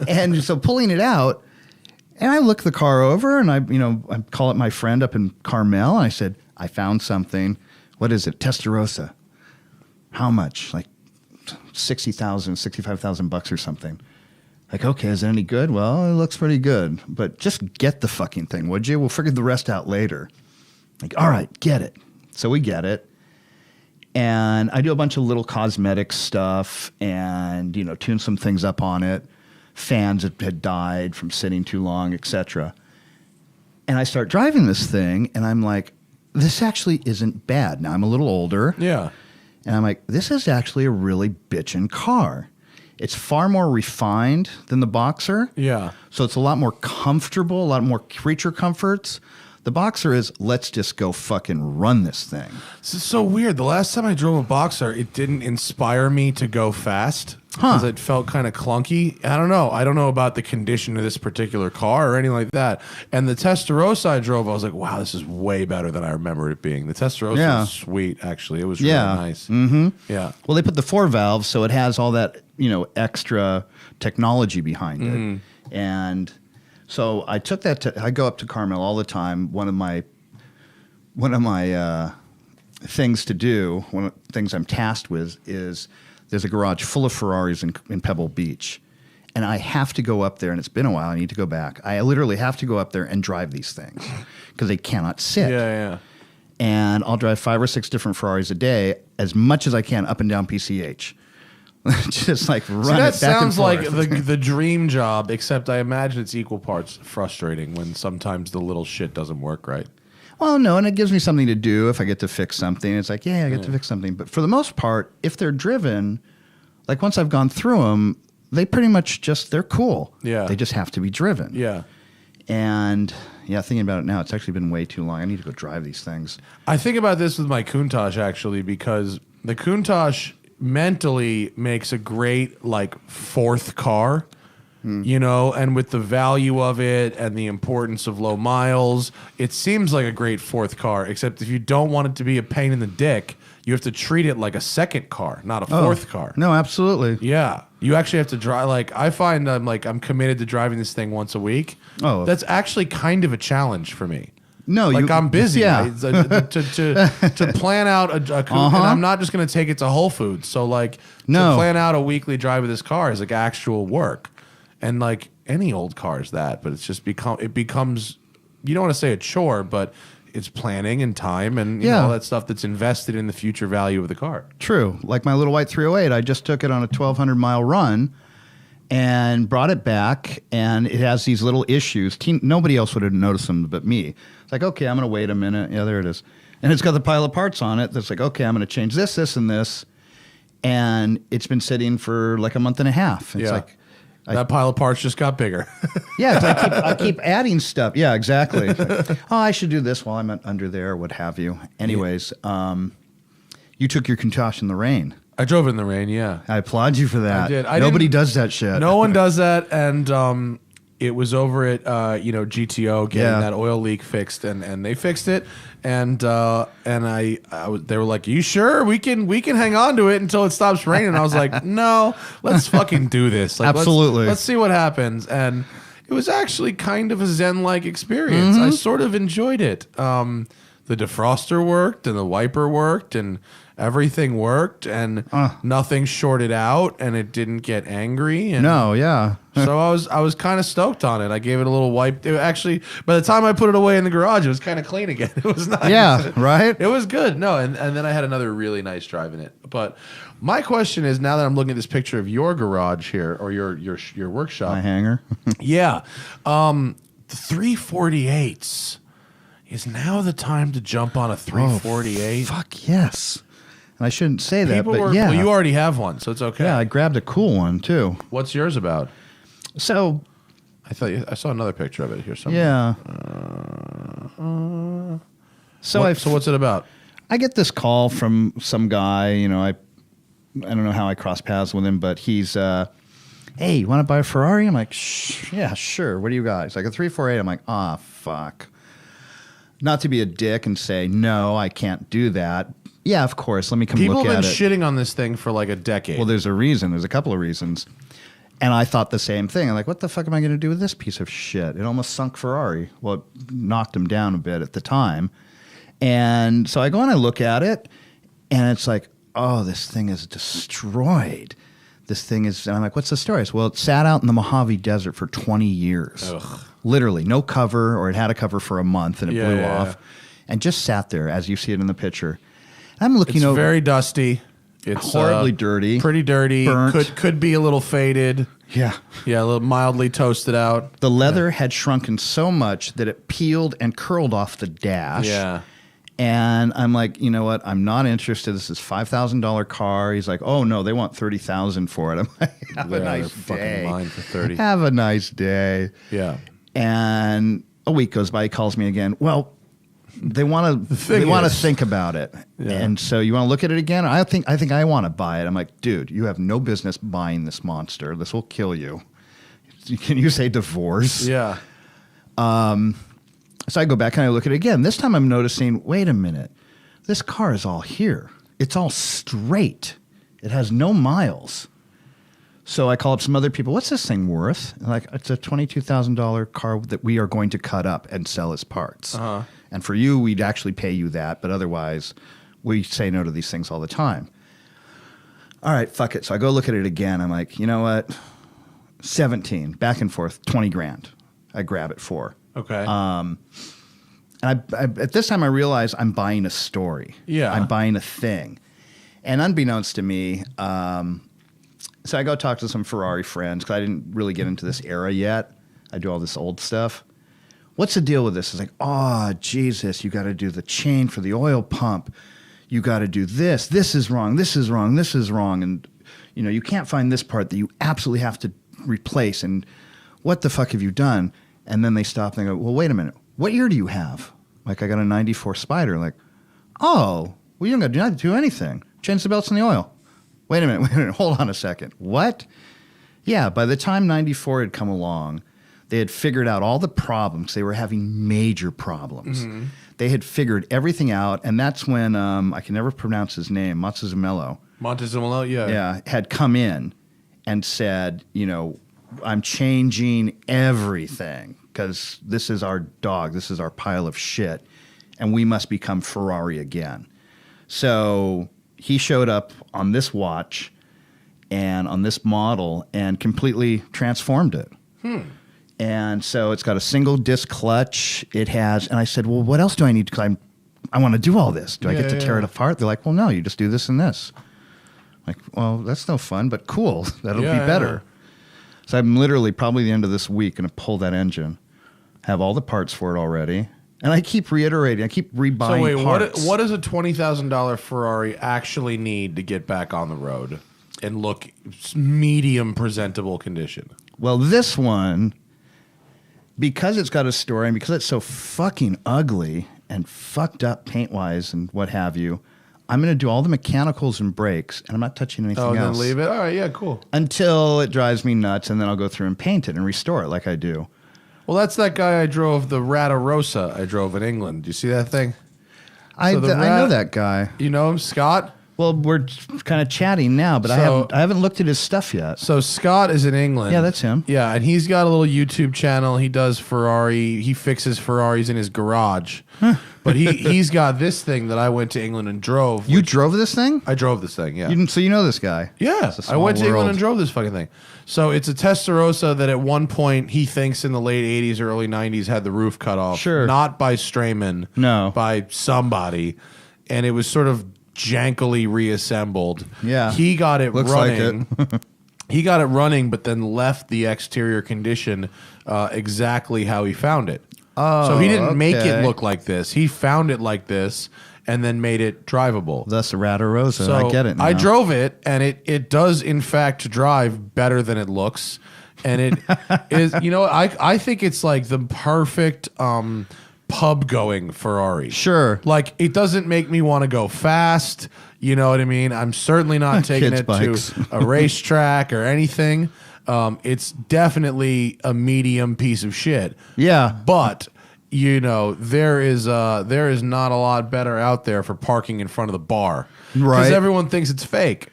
Speaker 2: And so pulling it out, and I look the car over, and I call up my friend up in Carmel, and I said, I found something. What is it? Testarossa. How much? Like $60,000, $65,000 or something. Like, okay, is it any good? Well, it looks pretty good, but just get the fucking thing, would you? We'll figure the rest out later. Like, all right, get it. So we get it. And I do a bunch of little cosmetic stuff and, tune some things up on it. Fans had died from sitting too long, etc. And I start driving this thing, and I'm like, this actually isn't bad. Now, I'm a little older.
Speaker 1: Yeah.
Speaker 2: And I'm like, this is actually a really bitchin' car. It's far more refined than the Boxer.
Speaker 1: Yeah.
Speaker 2: So it's a lot more comfortable, a lot more creature comforts. The Boxer is, let's just go fucking run this thing.
Speaker 1: This is so weird. The last time I drove a Boxer, it didn't inspire me to go fast because it felt kind of clunky. I don't know. I don't know about the condition of this particular car or anything like that. And the Testarossa I drove, I was like, wow, this is way better than I remember it being. The Testarossa was sweet, actually. It was really nice.
Speaker 2: Mm-hmm.
Speaker 1: Yeah.
Speaker 2: Well, they put the 4 valves, so it has all that, extra technology behind it. And so I took that I go up to Carmel all the time. One of my things to do, one of the things I'm tasked with is there's a garage full of Ferraris in Pebble Beach. And I have to go up there, and it's been a while. I need to go back. I literally have to go up there and drive these things because they cannot sit.
Speaker 1: Yeah.
Speaker 2: And I'll drive 5 or 6 different Ferraris a day, as much as I can, up and down PCH. Just like run it back and forth.
Speaker 1: That sounds like the dream job, except I imagine it's equal parts frustrating when sometimes the little shit doesn't work right.
Speaker 2: Well, no, and it gives me something to do if I get to fix something. It's like, I get to fix something. But for the most part, if they're driven, like once I've gone through them, they pretty much they're cool.
Speaker 1: Yeah.
Speaker 2: They just have to be driven.
Speaker 1: Yeah.
Speaker 2: And thinking about it now, it's actually been way too long. I need to go drive these things.
Speaker 1: I think about this with my Countach, actually, because the Countach mentally makes a great, fourth car. And with the value of it and the importance of low miles, it seems like a great fourth car, except if you don't want it to be a pain in the dick, you have to treat it like a second car, not a fourth car.
Speaker 2: No, absolutely.
Speaker 1: Yeah. You actually have to drive, I find I'm committed to driving this thing once a week.
Speaker 2: Oh.
Speaker 1: That's actually kind of a challenge for me.
Speaker 2: No,
Speaker 1: I'm busy.
Speaker 2: Yeah.
Speaker 1: To plan out a and I'm not just going to take it to Whole Foods. So to plan out a weekly drive with this car is actual work. And any old car is that, but it's just becomes, you don't want to say a chore, but it's planning and time and all that stuff that's invested in the future value of the car.
Speaker 2: True. Like my little white 308, I just took it on a 1,200-mile run and brought it back, and it has these little issues. Nobody else would have noticed them but me. It's like, okay, I'm going to wait a minute. Yeah, there it is. And it's got the pile of parts on it that's like, okay, I'm going to change this, this, and this. And it's been sitting for a month and a half. It's like,
Speaker 1: that pile of parts just got bigger.
Speaker 2: Yeah, I keep adding stuff. Yeah, exactly. I should do this while I'm under there, or what have you. Anyways, you took your Countach in the rain.
Speaker 1: I drove it in the rain, yeah.
Speaker 2: I applaud you for that.
Speaker 1: I did.
Speaker 2: Nobody does that shit.
Speaker 1: No one does that, and it was over at GTO getting that oil leak fixed, and they fixed it, and they were like, "You sure we can hang on to it until it stops raining?" And I was like, "No, let's fucking do this.
Speaker 2: Absolutely.
Speaker 1: Let's see what happens." And it was actually kind of a Zen-like experience. I sort of enjoyed it. The defroster worked, and the wiper worked, and everything worked, and nothing shorted out, and it didn't get angry. And
Speaker 2: no, yeah.
Speaker 1: So I was kind of stoked on it. I gave it a little wipe. Actually, by the time I put it away in the garage, it was kind of clean again. It was nice.
Speaker 2: Yeah, right?
Speaker 1: It was good. No, and then I had another really nice drive in it. But my question is, now that I'm looking at this picture of your garage here, or your workshop.
Speaker 2: My hangar.
Speaker 1: Yeah. The 348s. Is now the time to jump on a 348?
Speaker 2: Oh, fuck yes. And I shouldn't say that, but
Speaker 1: yeah. Well, you already have one, so it's okay.
Speaker 2: Yeah, I grabbed a cool one, too.
Speaker 1: What's yours about?
Speaker 2: So...
Speaker 1: I saw another picture of it here somewhere.
Speaker 2: Yeah. So
Speaker 1: what's it about?
Speaker 2: I get this call from some guy, I don't know how I cross paths with him, but he's, hey, you want to buy a Ferrari? I'm like, yeah, sure. What do you got? He's like, a 348. I'm like, fuck. Not to be a dick and say, no, I can't do that. Yeah, of course. Let me come look at it.
Speaker 1: People have been shitting on this thing for like a decade.
Speaker 2: Well, there's a reason. There's a couple of reasons. And I thought the same thing. I'm like, what the fuck am I going to do with this piece of shit? It almost sunk Ferrari. Well, it knocked him down a bit at the time. And so I go and I look at it, and it's like, oh, this thing is destroyed. This thing is, and I'm like, what's the story? Well, it sat out in the Mojave Desert for 20 years. Ugh. Literally, no cover, or it had a cover for a month, and it blew off. And just sat there, as you see it in the picture. I'm looking over.
Speaker 1: It's very dusty. It's
Speaker 2: horribly dirty.
Speaker 1: Pretty dirty.
Speaker 2: Burnt.
Speaker 1: Could be a little faded.
Speaker 2: Yeah.
Speaker 1: Yeah, a little mildly toasted out.
Speaker 2: The leather had shrunken so much that it peeled and curled off the dash.
Speaker 1: Yeah.
Speaker 2: And I'm like, you know what? I'm not interested. This is $5,000 car. He's like, oh no, they want $30,000 for it. I'm like, have a nice day.
Speaker 1: Mine for 30.
Speaker 2: Have a nice day.
Speaker 1: Yeah.
Speaker 2: And a week goes by. He calls me again. Well, they want to think about it. Yeah. And so you want to look at it again? I think I want to buy it. I'm like, dude, you have no business buying this monster. This will kill you. Can you say divorce?
Speaker 1: Yeah.
Speaker 2: So I go back and I look at it again. This time I'm noticing, wait a minute. This car is all here. It's all straight. It has no miles. So I call up some other people. What's this thing worth? And like, it's a $22,000 car that we are going to cut up and sell as parts. Uh-huh. And for you, we'd actually pay you that. But otherwise, we say no to these things all the time. All right, fuck it. So I go look at it again. I'm like, you know what? 17, back and forth, 20 grand. I grab it for.
Speaker 1: Okay.
Speaker 2: And I at this time, I realize I'm buying a story.
Speaker 1: Yeah.
Speaker 2: I'm buying a thing. And unbeknownst to me, so I go talk to some Ferrari friends because I didn't really get into this era yet. I do all this old stuff. What's the deal with this? It's like, oh, Jesus, you got to do the chain for the oil pump. You got to do this. This is wrong. This is wrong. This is wrong. And, you can't find this part that you absolutely have to replace. And what the fuck have you done? And then they stop and they go, well, wait a minute. What year do you have? Like, I got a 94 Spider. Like, oh, well, you don't got to do anything. Change the belts in the oil. Wait a minute. Hold on a second. What? Yeah, by the time 94 had come along, they had figured out all the problems. They were having major problems. Mm-hmm. They had figured everything out, and that's when, I can never pronounce his name, Montezemelo,
Speaker 1: yeah.
Speaker 2: Yeah, had come in and said, I'm changing everything because this is our dog. This is our pile of shit, and we must become Ferrari again. So he showed up on this watch and on this model and completely transformed it. And so it's got a single disc clutch. It has, and I said, well, what else do I need? Because I want to do all this. Do I get to tear it apart? They're like, well, no, you just do this and this. Like, well, that's no fun, but cool. That'll be better. Yeah. So I'm literally probably the end of this week going to pull that engine, have all the parts for it already. And I keep reiterating, I keep rebuying parts.
Speaker 1: What does a $20,000 Ferrari actually need to get back on the road and look medium presentable condition?
Speaker 2: Well, this one, because it's got a story and because it's so fucking ugly and fucked up paint-wise and what have you, I'm going to do all the mechanicals and brakes, and I'm not touching anything else.
Speaker 1: Oh, then leave it? All right, yeah, cool.
Speaker 2: Until it drives me nuts, and then I'll go through and paint it and restore it like I do.
Speaker 1: Well, that's that guy I drove, the Ratarossa I drove in England. Do you see that thing?
Speaker 2: I know that guy.
Speaker 1: You know him, Scott?
Speaker 2: Well, we're kind of chatting now, but I haven't looked at his stuff yet.
Speaker 1: So Scott is in England.
Speaker 2: Yeah, that's him.
Speaker 1: Yeah, and he's got a little YouTube channel. He does Ferrari. He fixes Ferraris in his garage. But he's got this thing that I went to England and drove.
Speaker 2: You drove this thing?
Speaker 1: I drove this thing, yeah.
Speaker 2: So you know this guy?
Speaker 1: Yeah,
Speaker 2: It's a
Speaker 1: I went to
Speaker 2: small
Speaker 1: England
Speaker 2: world.
Speaker 1: and drove this fucking thing. So it's a Testarossa that at one point he thinks in the late 80s or early 90s had the roof cut off.
Speaker 2: Sure.
Speaker 1: Not by Strayman.
Speaker 2: No.
Speaker 1: By somebody. And it was sort of jankily reassembled.
Speaker 2: Yeah.
Speaker 1: He got it
Speaker 2: Looks
Speaker 1: running.
Speaker 2: like it.
Speaker 1: He got it running, but then left the exterior condition exactly how he found it.
Speaker 2: Oh,
Speaker 1: so he didn't make it
Speaker 2: okay.
Speaker 1: look like this. He found it like this and then made it drivable.
Speaker 2: That's a Radarosa.
Speaker 1: So
Speaker 2: I get it now.
Speaker 1: I drove it, and it does, in fact, drive better than it looks. And it is, I think it's like the perfect pub-going Ferrari.
Speaker 2: Sure.
Speaker 1: Like, it doesn't make me want to go fast. You know what I mean? I'm certainly not taking
Speaker 2: Kids'
Speaker 1: it
Speaker 2: bikes.
Speaker 1: to a racetrack or anything. It's definitely a medium piece of shit.
Speaker 2: Yeah.
Speaker 1: But there is not a lot better out there for parking in front of the bar,
Speaker 2: Right.
Speaker 1: Because everyone thinks it's fake.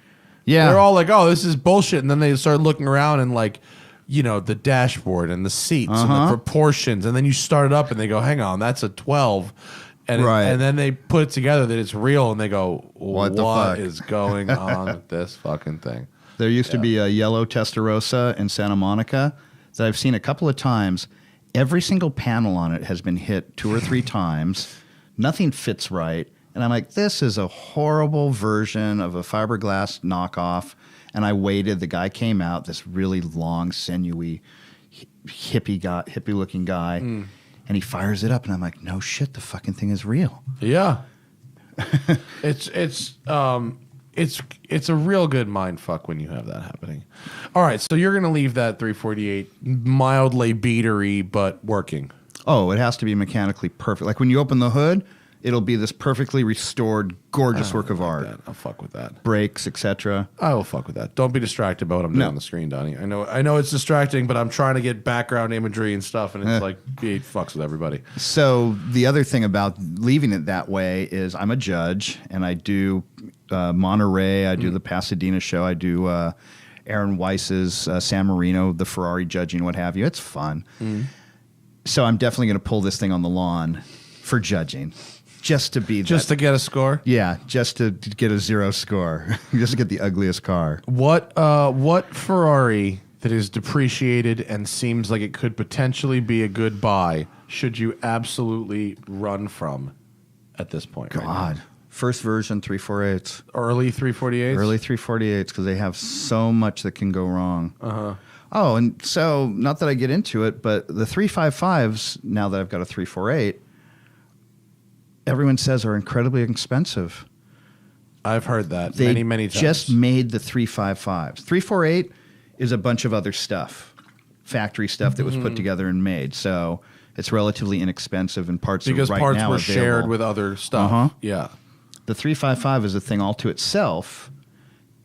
Speaker 2: Yeah.
Speaker 1: They're all like, "Oh, this is bullshit," and then they start looking around and like, the dashboard and the seats and the proportions, and then you start it up and they go, "Hang on, that's a 12." And,
Speaker 2: Right.
Speaker 1: and then they put it together that it's real, and they go,
Speaker 2: What the fuck?
Speaker 1: is going on with this fucking thing?"
Speaker 2: There used to be a yellow Testarossa in Santa Monica that I've seen a couple of times. Every single panel on it has been hit 2 or 3 times. Nothing fits right. And I'm like, this is a horrible version of a fiberglass knockoff. And I waited. The guy came out, this really long, sinewy, hippie-looking guy. And he fires it up. And I'm like, no shit, the fucking thing is real.
Speaker 1: Yeah. It's a real good mind fuck when you have that happening. All right, so you're gonna leave that 348 mildly beatery but working.
Speaker 2: Oh, it has to be mechanically perfect. Like when you open the hood, it'll be this perfectly restored, gorgeous work of art.
Speaker 1: I'll fuck with that.
Speaker 2: Brakes, etc.
Speaker 1: I will fuck with that. Don't be distracted by what I'm doing on the screen, Donnie. I know it's distracting, but I'm trying to get background imagery and stuff, and it's like it fucks with everybody.
Speaker 2: So the other thing about leaving it that way is I'm a judge, and I do Monterey, I do the Pasadena show, I do Aaron Weiss's San Marino, the Ferrari judging, what have you. It's fun. So I'm definitely going to pull this thing on the lawn for judging. Just to be
Speaker 1: Just to get a score?
Speaker 2: Yeah, just to get a 0 score. Just to get the ugliest car.
Speaker 1: What Ferrari that is depreciated and seems like it could potentially be a good buy should you absolutely run from at this point? right now?
Speaker 2: God. First version 348s.
Speaker 1: Early 348s?
Speaker 2: Early 348s because they have so much that can go wrong. Oh, and so not that I get into it, but the 355s, now that I've got a 348, everyone says are incredibly expensive.
Speaker 1: I've heard that
Speaker 2: They
Speaker 1: many times.
Speaker 2: just made the 355s. 348 is a bunch of other stuff, factory stuff that was put together and made. So it's relatively inexpensive and parts
Speaker 1: because
Speaker 2: are right
Speaker 1: parts
Speaker 2: now
Speaker 1: were
Speaker 2: available.
Speaker 1: shared with other stuff. Yeah.
Speaker 2: The 355 is a thing all to itself,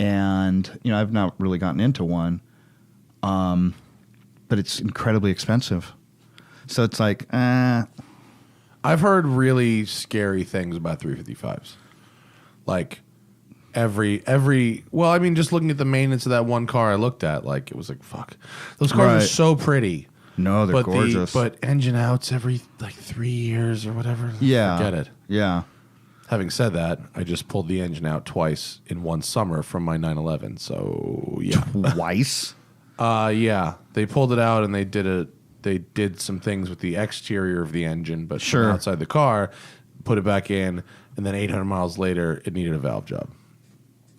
Speaker 2: and I've not really gotten into one, but it's incredibly expensive. So it's like,
Speaker 1: I've heard really scary things about 355s. Like just looking at the maintenance of that one car I looked at, like it was like, fuck. Those cars are
Speaker 2: Right.
Speaker 1: so pretty.
Speaker 2: no, they're gorgeous.
Speaker 1: But engine outs every like 3 years or whatever.
Speaker 2: yeah,
Speaker 1: Forget it.
Speaker 2: Yeah.
Speaker 1: Having said that, I just pulled the engine out twice in one summer from my 911. So yeah.
Speaker 2: Twice?
Speaker 1: Yeah. They pulled it out and they did some things with the exterior of the engine, but from outside the car, put it back in, and then 800 miles later, it needed a valve job.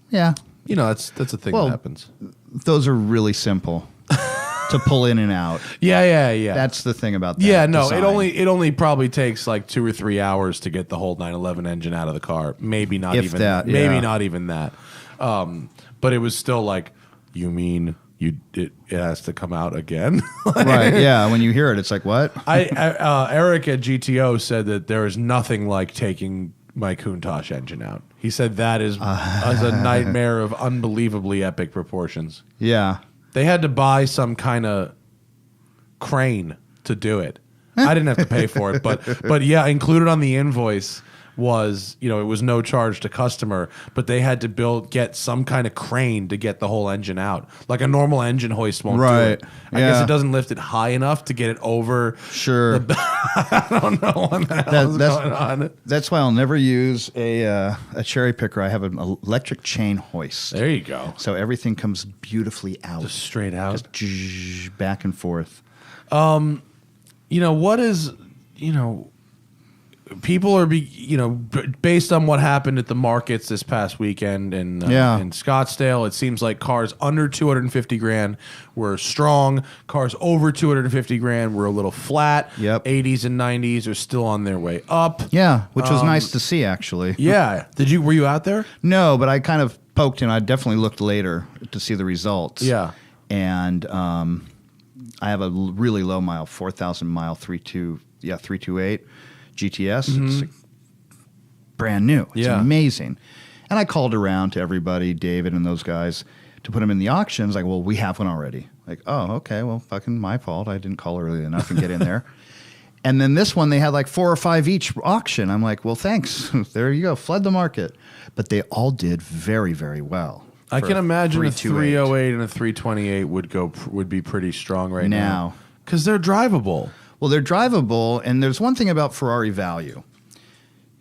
Speaker 2: Yeah.
Speaker 1: That's a thing that happens.
Speaker 2: Those are really simple to pull in and out.
Speaker 1: Yeah.
Speaker 2: That's the thing about that.
Speaker 1: Yeah, no,
Speaker 2: design.
Speaker 1: it only probably takes like 2 or 3 hours to get the whole 911 engine out of the car. Maybe not
Speaker 2: If
Speaker 1: even
Speaker 2: that,
Speaker 1: Maybe
Speaker 2: yeah.
Speaker 1: not even that. But it was still like, you mean it has to come out again?
Speaker 2: Right, yeah. When you hear it, it's like, what?
Speaker 1: Eric at GTO said that there is nothing like taking my Countach engine out. He said that is a nightmare of unbelievably epic proportions.
Speaker 2: Yeah.
Speaker 1: They had to buy some kind of crane to do it. I didn't have to pay for it, but yeah, included on the invoice was, it was no charge to customer, but they had to get some kind of crane to get the whole engine out. Like a normal engine hoist won't do it. I guess it doesn't lift it high enough to get it over.
Speaker 2: Sure.
Speaker 1: I don't know what the hell's going on.
Speaker 2: That's why I'll never use a cherry picker. I have an electric chain hoist.
Speaker 1: There you go.
Speaker 2: So everything comes beautifully out.
Speaker 1: Just straight out.
Speaker 2: Just back and forth.
Speaker 1: What is, people are, based on what happened at the markets this past weekend in Scottsdale, it seems like cars under 250 grand were strong. Cars over 250 grand were a little flat.
Speaker 2: Yep.
Speaker 1: 80s and 90s are still on their way up.
Speaker 2: Yeah, which was nice to see, actually.
Speaker 1: Yeah. Were you out there?
Speaker 2: No, but I kind of poked in. I definitely looked later to see the results.
Speaker 1: Yeah.
Speaker 2: And I have a really low mile, 4,000 mile 328 GTS.
Speaker 1: Mm-hmm.
Speaker 2: It's like brand new. It's
Speaker 1: Yeah.
Speaker 2: amazing. And I called around to everybody, David and those guys, to put them in the auctions. Like, well, we have one already. Like, oh, okay, well, fucking my fault. I didn't call early enough and get in there. And then this one, they had like 4 or 5 each auction. I'm like, well, thanks. There you go. Flood the market. But they all did very, very well.
Speaker 1: I can imagine a 308 and a 328 would be pretty strong right now. Because they're drivable.
Speaker 2: Well, they're drivable, and there's one thing about Ferrari value.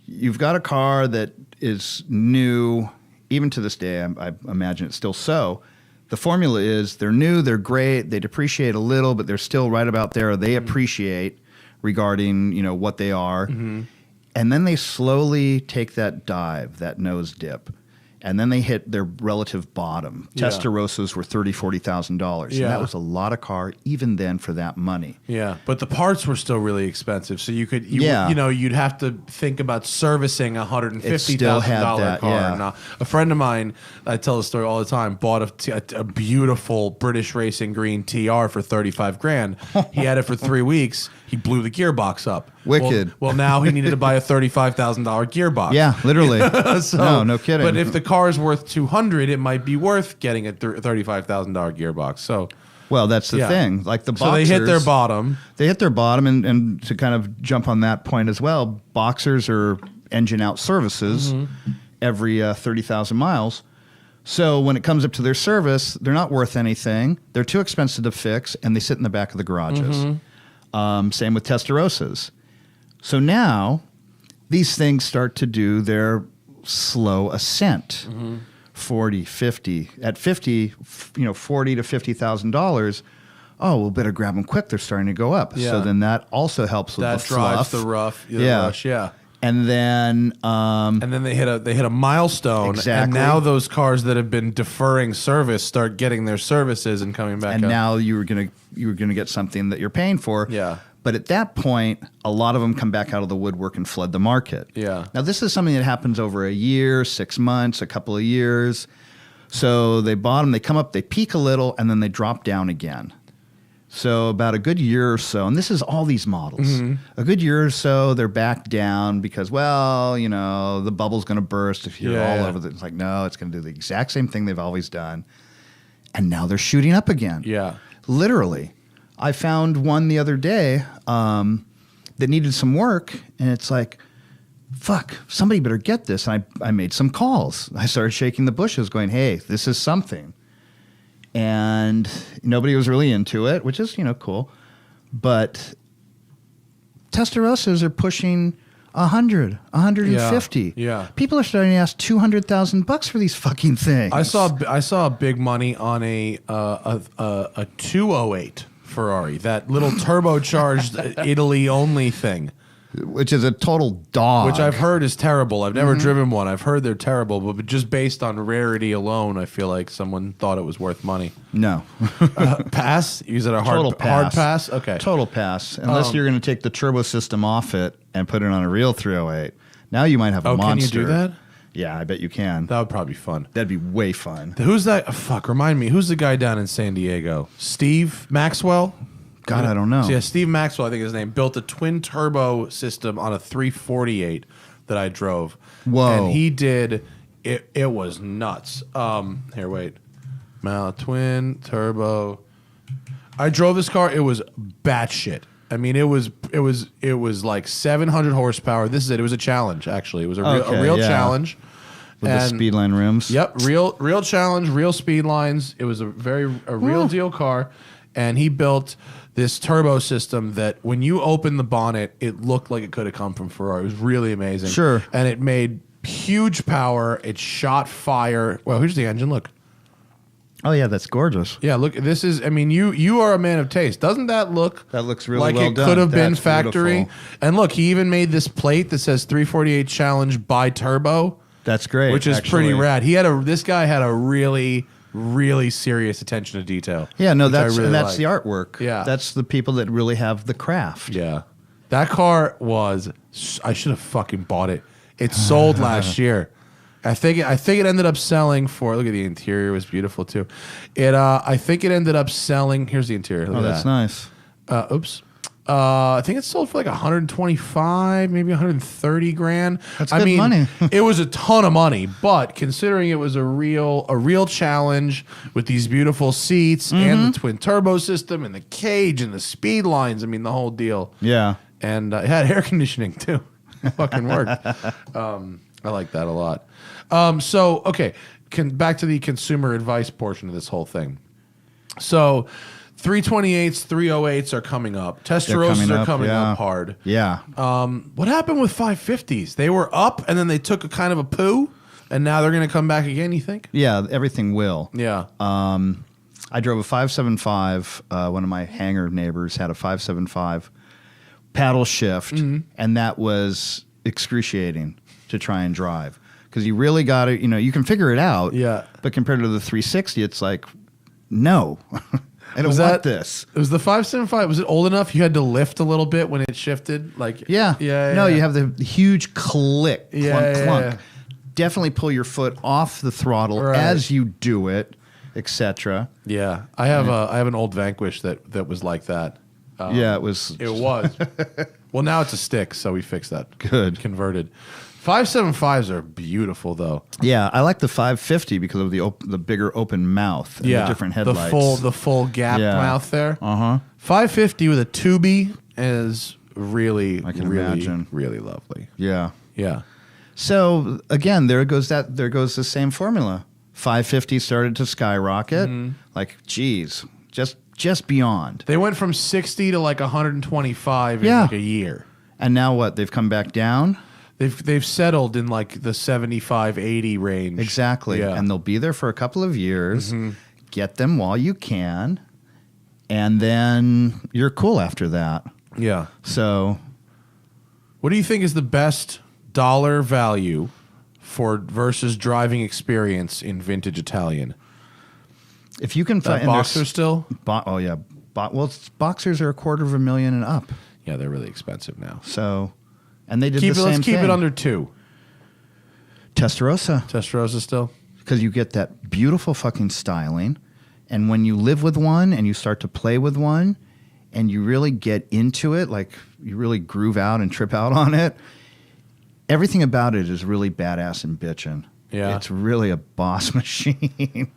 Speaker 2: You've got a car that is new, even to this day, I imagine it's still so. The formula is they're new, they're great, they depreciate a little, but they're still right about there. They appreciate regarding, what they are. Mm-hmm. And then they slowly take that dive, that nose dip. And then they hit their relative bottom.
Speaker 1: Yeah.
Speaker 2: Testarossas were $30,000, $40,000.
Speaker 1: Yeah.
Speaker 2: And that was a lot of car, even then, for that money.
Speaker 1: Yeah, but the parts were still really expensive. So you'd have to think about servicing a $150,000 car.
Speaker 2: Yeah.
Speaker 1: A friend of mine, I tell the story all the time, bought a beautiful British Racing Green TR for 35 grand. He had it for 3 weeks. He blew the gearbox up.
Speaker 2: Wicked.
Speaker 1: Well, now he needed to buy a $35,000 gearbox.
Speaker 2: Yeah, literally. No kidding.
Speaker 1: But if the car is worth $200,000, it might be worth getting a $35,000 gearbox. So,
Speaker 2: well, that's the thing. Like the boxers,
Speaker 1: so they hit their bottom.
Speaker 2: They hit their bottom, and to kind of jump on that point as well, boxers are engine out services every 30,000 miles. So when it comes up to their service, they're not worth anything. They're too expensive to fix, and they sit in the back of the garages. Same with Testarossas. So now these things start to do their slow ascent. 40, 50. At 50, $40,000 to $50,000. Oh, we'll better grab them quick. They're starting to go up.
Speaker 1: Yeah.
Speaker 2: So then that also helps with
Speaker 1: that
Speaker 2: the fluff.
Speaker 1: drives the rush. Yeah.
Speaker 2: And then
Speaker 1: they hit a milestone.
Speaker 2: Exactly.
Speaker 1: And now those cars that have been deferring service start getting their services and coming back.
Speaker 2: And
Speaker 1: up.
Speaker 2: now you were gonna get something that you're paying for.
Speaker 1: Yeah.
Speaker 2: But at that point, a lot of them come back out of the woodwork and flood the market.
Speaker 1: Yeah.
Speaker 2: Now this is something that happens over a year, 6 months, a couple of years. So they bottom, they come up, they peak a little, and then they drop down again. So about a good year or so, and this is all these models, a good year or so, they're back down because, the bubble's going to burst if you're all over. It's like, no, it's going to do the exact same thing they've always done. And now they're shooting up again.
Speaker 1: Yeah.
Speaker 2: Literally. I found one the other day that needed some work, and it's like, fuck, somebody better get this. And I made some calls. I started shaking the bushes going, hey, this is something. And nobody was really into it, which is, cool. But Testarossas are pushing 100, 150.
Speaker 1: Yeah.
Speaker 2: People are starting to ask $200,000 for these fucking things.
Speaker 1: I saw big money on a 208 Ferrari, that little turbocharged Italy only thing.
Speaker 2: Which is a total dog.
Speaker 1: Which I've heard is terrible. I've never driven one. I've heard they're terrible, but just based on rarity alone, I feel like someone thought it was worth money.
Speaker 2: No.
Speaker 1: Pass? Is it a hard pass? Okay.
Speaker 2: Total pass. Unless you're going to take the turbo system off it and put it on a real 308. Now you might have a monster.
Speaker 1: Can you do that?
Speaker 2: Yeah, I bet you can.
Speaker 1: That would probably be fun.
Speaker 2: That'd be way fun.
Speaker 1: Who's that? Remind me. Who's the guy down in San Diego? Steve Maxwell?
Speaker 2: God, I don't know.
Speaker 1: So yeah, Steve Maxwell, I think his name, built a twin turbo system on a 348 that I drove.
Speaker 2: Whoa.
Speaker 1: And he did, it was nuts. Here, wait. Twin turbo. I drove this car. It was batshit. I mean, it was like 700 horsepower. This is it. It was a challenge, actually. It was a real challenge.
Speaker 2: With the Speedline rims.
Speaker 1: Yep, real challenge, real speed lines. It was a real deal car, and he built this turbo system that when you opened the bonnet, it looked like it could have come from Ferrari. It was really amazing.
Speaker 2: Sure.
Speaker 1: And it made huge power. It shot fire. Well, here's the engine. Look.
Speaker 2: Oh yeah, that's gorgeous.
Speaker 1: Yeah, look. This is. I mean, you are a man of taste. Doesn't that look?
Speaker 2: That looks really
Speaker 1: like
Speaker 2: well
Speaker 1: it
Speaker 2: done.
Speaker 1: could have been
Speaker 2: That's
Speaker 1: factory.
Speaker 2: beautiful.
Speaker 1: And look, he even made this plate that says 348 Challenge by Turbo.
Speaker 2: That's great.
Speaker 1: Which is
Speaker 2: actually.
Speaker 1: pretty rad. This guy had a really, really serious attention to detail.
Speaker 2: Yeah, no,
Speaker 1: that's
Speaker 2: the artwork.
Speaker 1: Yeah.
Speaker 2: That's the people that really have the craft.
Speaker 1: Yeah. That car was. I should have fucking bought it. It sold last year. I think it ended up selling for. Look at the interior; it was beautiful too. I think it ended up selling. Here's the interior. Look at
Speaker 2: That's
Speaker 1: that.
Speaker 2: nice.
Speaker 1: Oops. I think it sold for like 125, maybe 130 grand.
Speaker 2: That's good money.
Speaker 1: It was a ton of money, but considering it was a real challenge with these beautiful seats and the twin turbo system and the cage and the speed lines, I mean the whole deal.
Speaker 2: Yeah.
Speaker 1: And it had air conditioning too. It fucking worked. I like that a lot. So okay, back to the consumer advice portion of this whole thing. So 328s, 308s are coming up. Testarossas are coming up hard.
Speaker 2: Yeah.
Speaker 1: What happened with 550s? They were up and then they took a kind of a poo, and now they're going to come back again, you think?
Speaker 2: Yeah, everything will.
Speaker 1: Yeah.
Speaker 2: I drove a 575. One of my hangar neighbors had a 575 paddle shift, and that was excruciating to try and drive. Because you really got to, you can figure it out.
Speaker 1: Yeah.
Speaker 2: But compared to the 360, it's like, no. I don't want this.
Speaker 1: It was the 575. Was it old enough? You had to lift a little bit when it shifted? Like
Speaker 2: Yeah. No, you have the huge click, clunk, clunk.
Speaker 1: Yeah.
Speaker 2: Definitely pull your foot off the throttle as you do it, etc.
Speaker 1: Yeah. I have an old Vanquish that was like that.
Speaker 2: Yeah, it was.
Speaker 1: It was. Well, now it's a stick, so we fixed that.
Speaker 2: Good.
Speaker 1: Converted. 575s are beautiful, though.
Speaker 2: Yeah, I like the 550 because of the bigger open mouth and the different headlights.
Speaker 1: The full gap mouth there.
Speaker 2: 550
Speaker 1: 550 with a tubey is really,
Speaker 2: I can
Speaker 1: really,
Speaker 2: imagine.
Speaker 1: really lovely.
Speaker 2: Yeah.
Speaker 1: Yeah.
Speaker 2: So again, there goes the same formula. 550 started to skyrocket. Like, geez, just beyond.
Speaker 1: They went from 60 to like 125 in like a year.
Speaker 2: And now what? They've come back down?
Speaker 1: They've settled in like the 75, 80 range.
Speaker 2: Exactly.
Speaker 1: Yeah.
Speaker 2: And they'll be there for a couple of years. Get them while you can. And then you're cool after that.
Speaker 1: Yeah.
Speaker 2: So
Speaker 1: what do you think is the best dollar value versus driving experience in vintage Italian?
Speaker 2: if you can find
Speaker 1: Boxer still?
Speaker 2: Oh yeah. Boxers are $250,000 and up.
Speaker 1: Yeah, they're really expensive now.
Speaker 2: So, and they did the same
Speaker 1: Let's keep
Speaker 2: thing.
Speaker 1: it under 2.
Speaker 2: Testarossa
Speaker 1: still?
Speaker 2: Because you get that beautiful fucking styling. And when you live with one and you start to play with one and you really get into it, like you really groove out and trip out on it, everything about it is really badass and bitchin'.
Speaker 1: Yeah.
Speaker 2: It's really a boss machine.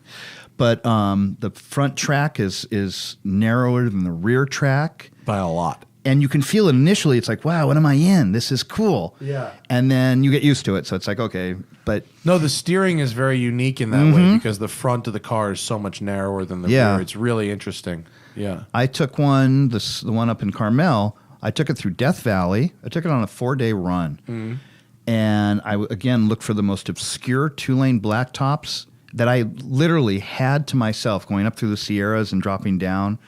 Speaker 2: But the front track is narrower than the rear track.
Speaker 1: By a lot.
Speaker 2: And you can feel it initially. It's like, wow, what am I in? This is cool.
Speaker 1: Yeah.
Speaker 2: And then you get used to it. So it's like, okay. But
Speaker 1: no, the steering is very unique in that way because the front of the car is so much narrower than the rear. It's really interesting. Yeah.
Speaker 2: I took one, the one up in Carmel. I took it through Death Valley. I took it on a 4-day run. And I, again, looked for the most obscure 2-lane blacktops that I literally had to myself going up through the Sierras and dropping down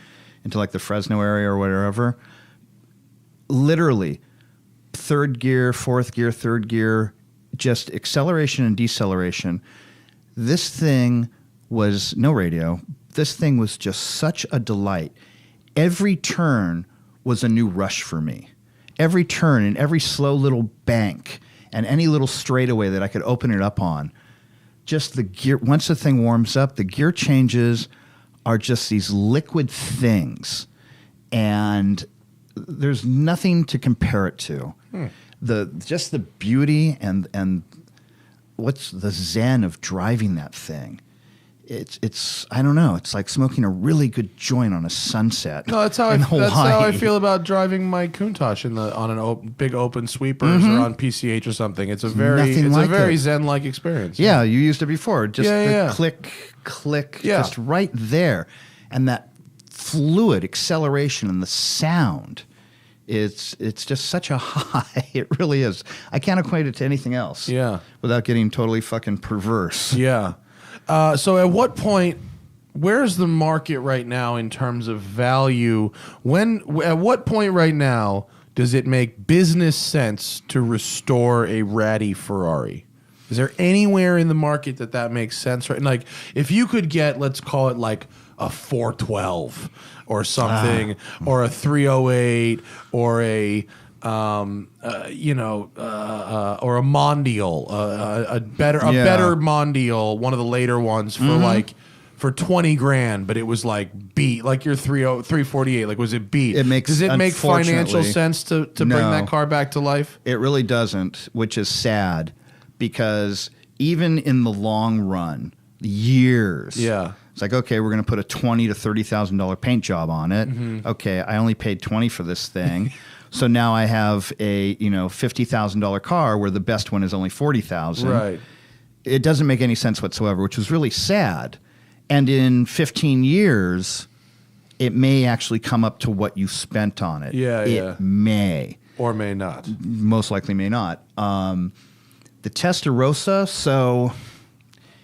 Speaker 2: into like the Fresno area or whatever. Literally, 3rd gear, 4th gear, 3rd gear, just acceleration and deceleration. This thing was no radio. This thing was just such a delight. Every turn was a new rush for me. Every turn and every slow little bank and any little straightaway that I could open it up on. Just the gear, once the thing warms up, the gear changes are just these liquid things. And there's nothing to compare it to. Just the beauty and what's the zen of driving that thing. it's I don't know. It's like smoking a really good joint on a sunset.
Speaker 1: No, that's how I feel about driving my Countach on an big open sweepers or on PCH or something. It's a very zen-like experience.
Speaker 2: Yeah, you used it before. Just click, just right there, and that fluid acceleration and the sound. It's just such a high. It really is. I can't equate it to anything else.
Speaker 1: Yeah.
Speaker 2: Without getting totally fucking perverse.
Speaker 1: Yeah. So at what point, where's the market right now in terms of value? At what point right now does it make business sense to restore a ratty Ferrari? Is there anywhere in the market that makes sense? Right? Like if you could get, let's call it like a 412 or something, or a 308 or a or a Mondial, a better Mondial, one of the later ones for 20 grand, but it was like beat, like your 348, like was it beat? Does it make financial sense to bring that car back to life?
Speaker 2: It really doesn't, which is sad because even in the long run, years.
Speaker 1: Yeah.
Speaker 2: It's like, okay, we're going to put a $20,000 to $30,000 paint job on it. Mm-hmm. Okay, I only paid $20 for this thing. So now I have a $50,000 car where the best one is only $40,000.
Speaker 1: Right.
Speaker 2: It doesn't make any sense whatsoever, which was really sad. And in 15 years, it may actually come up to what you spent on it.
Speaker 1: Yeah,
Speaker 2: it may.
Speaker 1: Or may not.
Speaker 2: Most likely may not. The Testarossa, so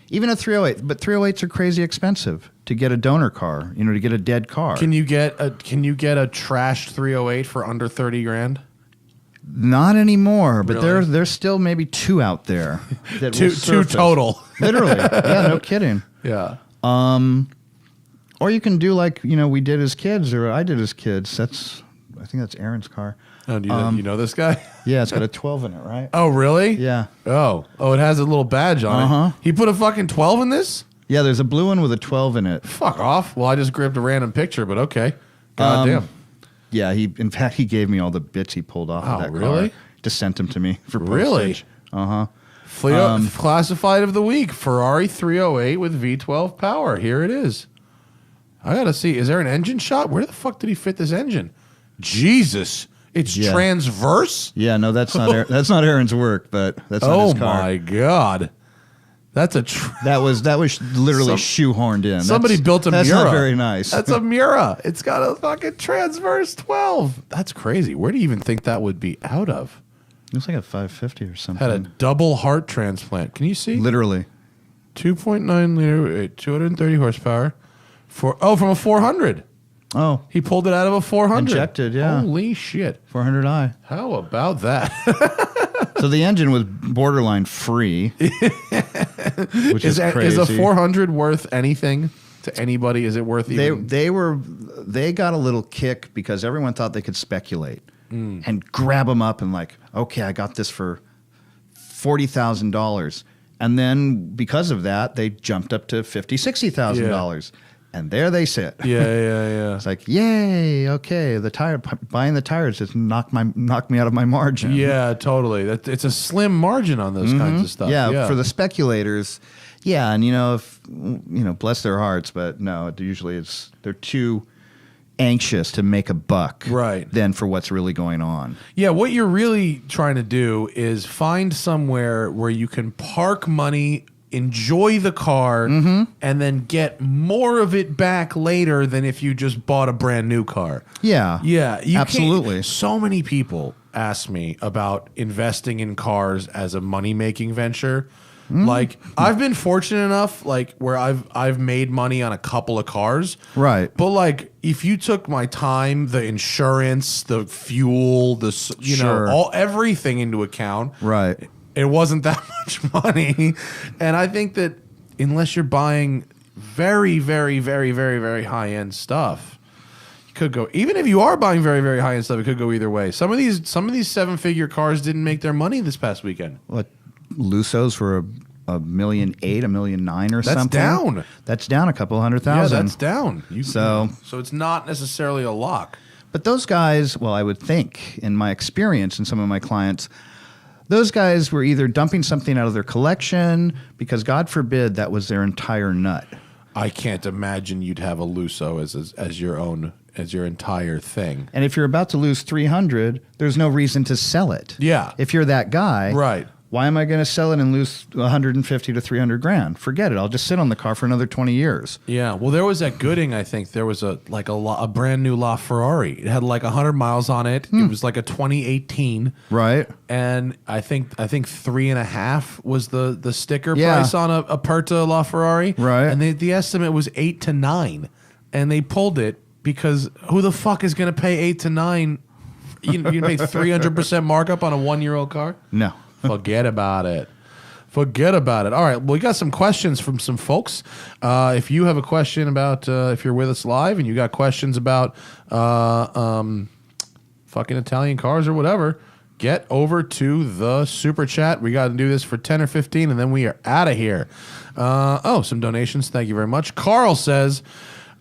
Speaker 2: even a 308, but 308s are crazy expensive to get a donor car, to get a dead car.
Speaker 1: Can you get a trashed 308 for under 30 grand?
Speaker 2: Not anymore, but
Speaker 1: Really?
Speaker 2: there's still maybe two out there. That
Speaker 1: two total.
Speaker 2: Literally. Yeah, no kidding.
Speaker 1: Yeah.
Speaker 2: Or you can do like, we did as kids, or I did as kids. I think that's Aaron's car.
Speaker 1: Oh, do you know this guy?
Speaker 2: Yeah, it's got a 12 in it, right?
Speaker 1: Oh, really?
Speaker 2: Yeah.
Speaker 1: Oh, it has a little badge on it. He put a fucking 12 in this?
Speaker 2: Yeah, there's a blue one with a 12 in it.
Speaker 1: Fuck off. Well, I just grabbed a random picture, but okay. God damn.
Speaker 2: Yeah, in fact, he gave me all the bits he pulled off of that
Speaker 1: really?
Speaker 2: car. Just sent them to me for postage.
Speaker 1: Really?
Speaker 2: Uh-huh.
Speaker 1: Classified of the week, Ferrari 308 with V12 power. Here it is. I got to see. Is there an engine shot? Where the fuck did he fit this engine? Jesus. It's transverse?
Speaker 2: Yeah, no, that's not that's not Aaron's work, but that's not his car.
Speaker 1: Oh my God. That's
Speaker 2: that was literally shoehorned in.
Speaker 1: Somebody built a Mura.
Speaker 2: That's not very nice.
Speaker 1: That's a Mura. It's got a fucking transverse 12. That's crazy. Where do you even think that would be out of?
Speaker 2: It looks like a 550 or something.
Speaker 1: Had a double heart transplant. Can you see?
Speaker 2: Literally.
Speaker 1: 2.9 liter, 230 horsepower. From a 400.
Speaker 2: Oh.
Speaker 1: He pulled it out of a 400.
Speaker 2: Injected, yeah.
Speaker 1: Holy shit.
Speaker 2: 400i.
Speaker 1: How about that?
Speaker 2: So the engine was borderline free, which is crazy.
Speaker 1: Is a 400 worth anything to anybody? Is it worth even?
Speaker 2: They got a little kick because everyone thought they could speculate and grab them up and like, okay, I got this for $40,000. And then because of that, they jumped up to $50,000, $60,000. And there they sit.
Speaker 1: Yeah.
Speaker 2: It's like, yay, okay. Buying the tires just knocked me out of my margin.
Speaker 1: Yeah, totally. It's a slim margin on those kinds of stuff.
Speaker 2: Yeah, for the speculators. Yeah, and if bless their hearts, but no, usually they're too anxious to make a buck than for what's really going on.
Speaker 1: Yeah, what you're really trying to do is find somewhere where you can park money, enjoy the car, and then get more of it back later than if you just bought a brand new car.
Speaker 2: Yeah.
Speaker 1: Yeah.
Speaker 2: Absolutely.
Speaker 1: So many people ask me about investing in cars as a money-making venture. Like, I've been fortunate enough, like, where I've made money on a couple of cars.
Speaker 2: Right.
Speaker 1: But, like, if you took my time, the insurance, the fuel, everything into account.
Speaker 2: Right.
Speaker 1: It wasn't that much money. And I think that unless you're buying very, very, very, very, very high-end stuff, you could go, even if you are buying very, very high-end stuff, it could go either way. Some of these seven-figure cars didn't make their money this past weekend.
Speaker 2: What, Lusos for $1.8 million, $1.9 million or something?
Speaker 1: That's down.
Speaker 2: That's down a couple $100,000. Yeah,
Speaker 1: that's down.
Speaker 2: So
Speaker 1: it's not necessarily a lock.
Speaker 2: But those guys, well, I would think, in my experience and some of my clients, those guys were either dumping something out of their collection because, God forbid, that was their entire nut.
Speaker 1: I can't imagine you'd have a Lusso as your entire thing.
Speaker 2: And if you're about to lose 300, there's no reason to sell it.
Speaker 1: Yeah.
Speaker 2: If you're that guy,
Speaker 1: Right.
Speaker 2: why am I going to sell it and lose 150 to 300 grand? Forget it. I'll just sit on the car for another 20 years.
Speaker 1: Yeah. Well, there was at Gooding, I think there was a brand new LaFerrari. It had like 100 miles on it. It was like a 2018.
Speaker 2: Right.
Speaker 1: And I think 3.5 was the sticker
Speaker 2: Yeah.
Speaker 1: price on a Aperta LaFerrari.
Speaker 2: Right.
Speaker 1: And the estimate was 8 to 9, and they pulled it because who the fuck is going to pay 8 to 9? You pay 300% markup on a 1-year-old car?
Speaker 2: No.
Speaker 1: Forget about it. Forget about it. All right. Well, we got some questions from some folks. If you have a question about if you're with us live and you got questions about fucking Italian cars or whatever, get over to the super chat. We got to do this for 10 or 15, and then we are out of here. Some donations. Thank you very much. Carl says,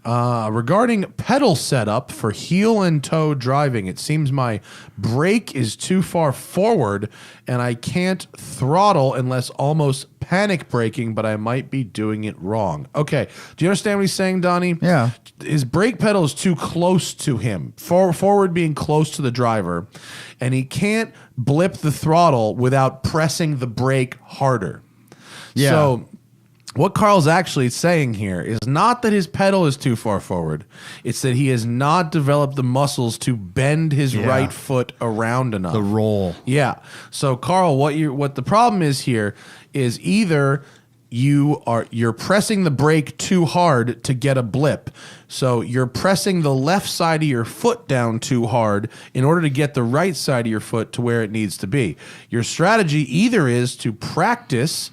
Speaker 1: regarding pedal setup for heel and toe driving, it seems my brake is too far forward and I can't throttle unless almost panic braking, but I might be doing it wrong. Okay. Do you understand what he's saying, Donnie?
Speaker 2: Yeah.
Speaker 1: His brake pedal is too close to him, forward being close to the driver, and he can't blip the throttle without pressing the brake harder.
Speaker 2: Yeah.
Speaker 1: So what Carl's actually saying here is not that his pedal is too far forward. It's that he has not developed the muscles to bend his right foot around enough.
Speaker 2: The roll.
Speaker 1: Yeah. So Carl, what the problem is here is either you're pressing the brake too hard to get a blip. So you're pressing the left side of your foot down too hard in order to get the right side of your foot to where it needs to be. Your strategy either is to practice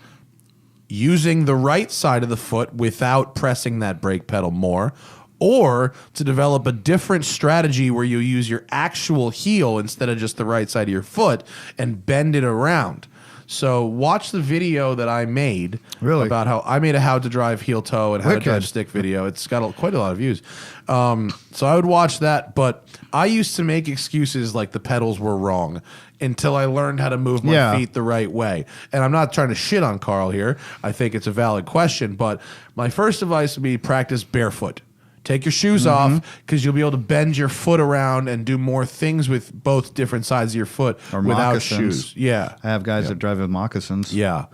Speaker 1: using the right side of the foot without pressing that brake pedal more, or to develop a different strategy where you use your actual heel instead of just the right side of your foot and bend it around. So watch the video that I made about how I made a how to drive heel toe and how to drive stick video. It's got quite a lot of views. So I would watch that, but I used to make excuses like the pedals were wrong until I learned how to move my feet the right way. And I'm not trying to shit on Carl here. I think it's a valid question, but my first advice would be practice barefoot. Take your shoes off because you'll be able to bend your foot around and do more things with both different sides of your foot without
Speaker 2: moccasins.
Speaker 1: shoes. Yeah.
Speaker 2: I have guys that drive with moccasins.
Speaker 1: Yeah.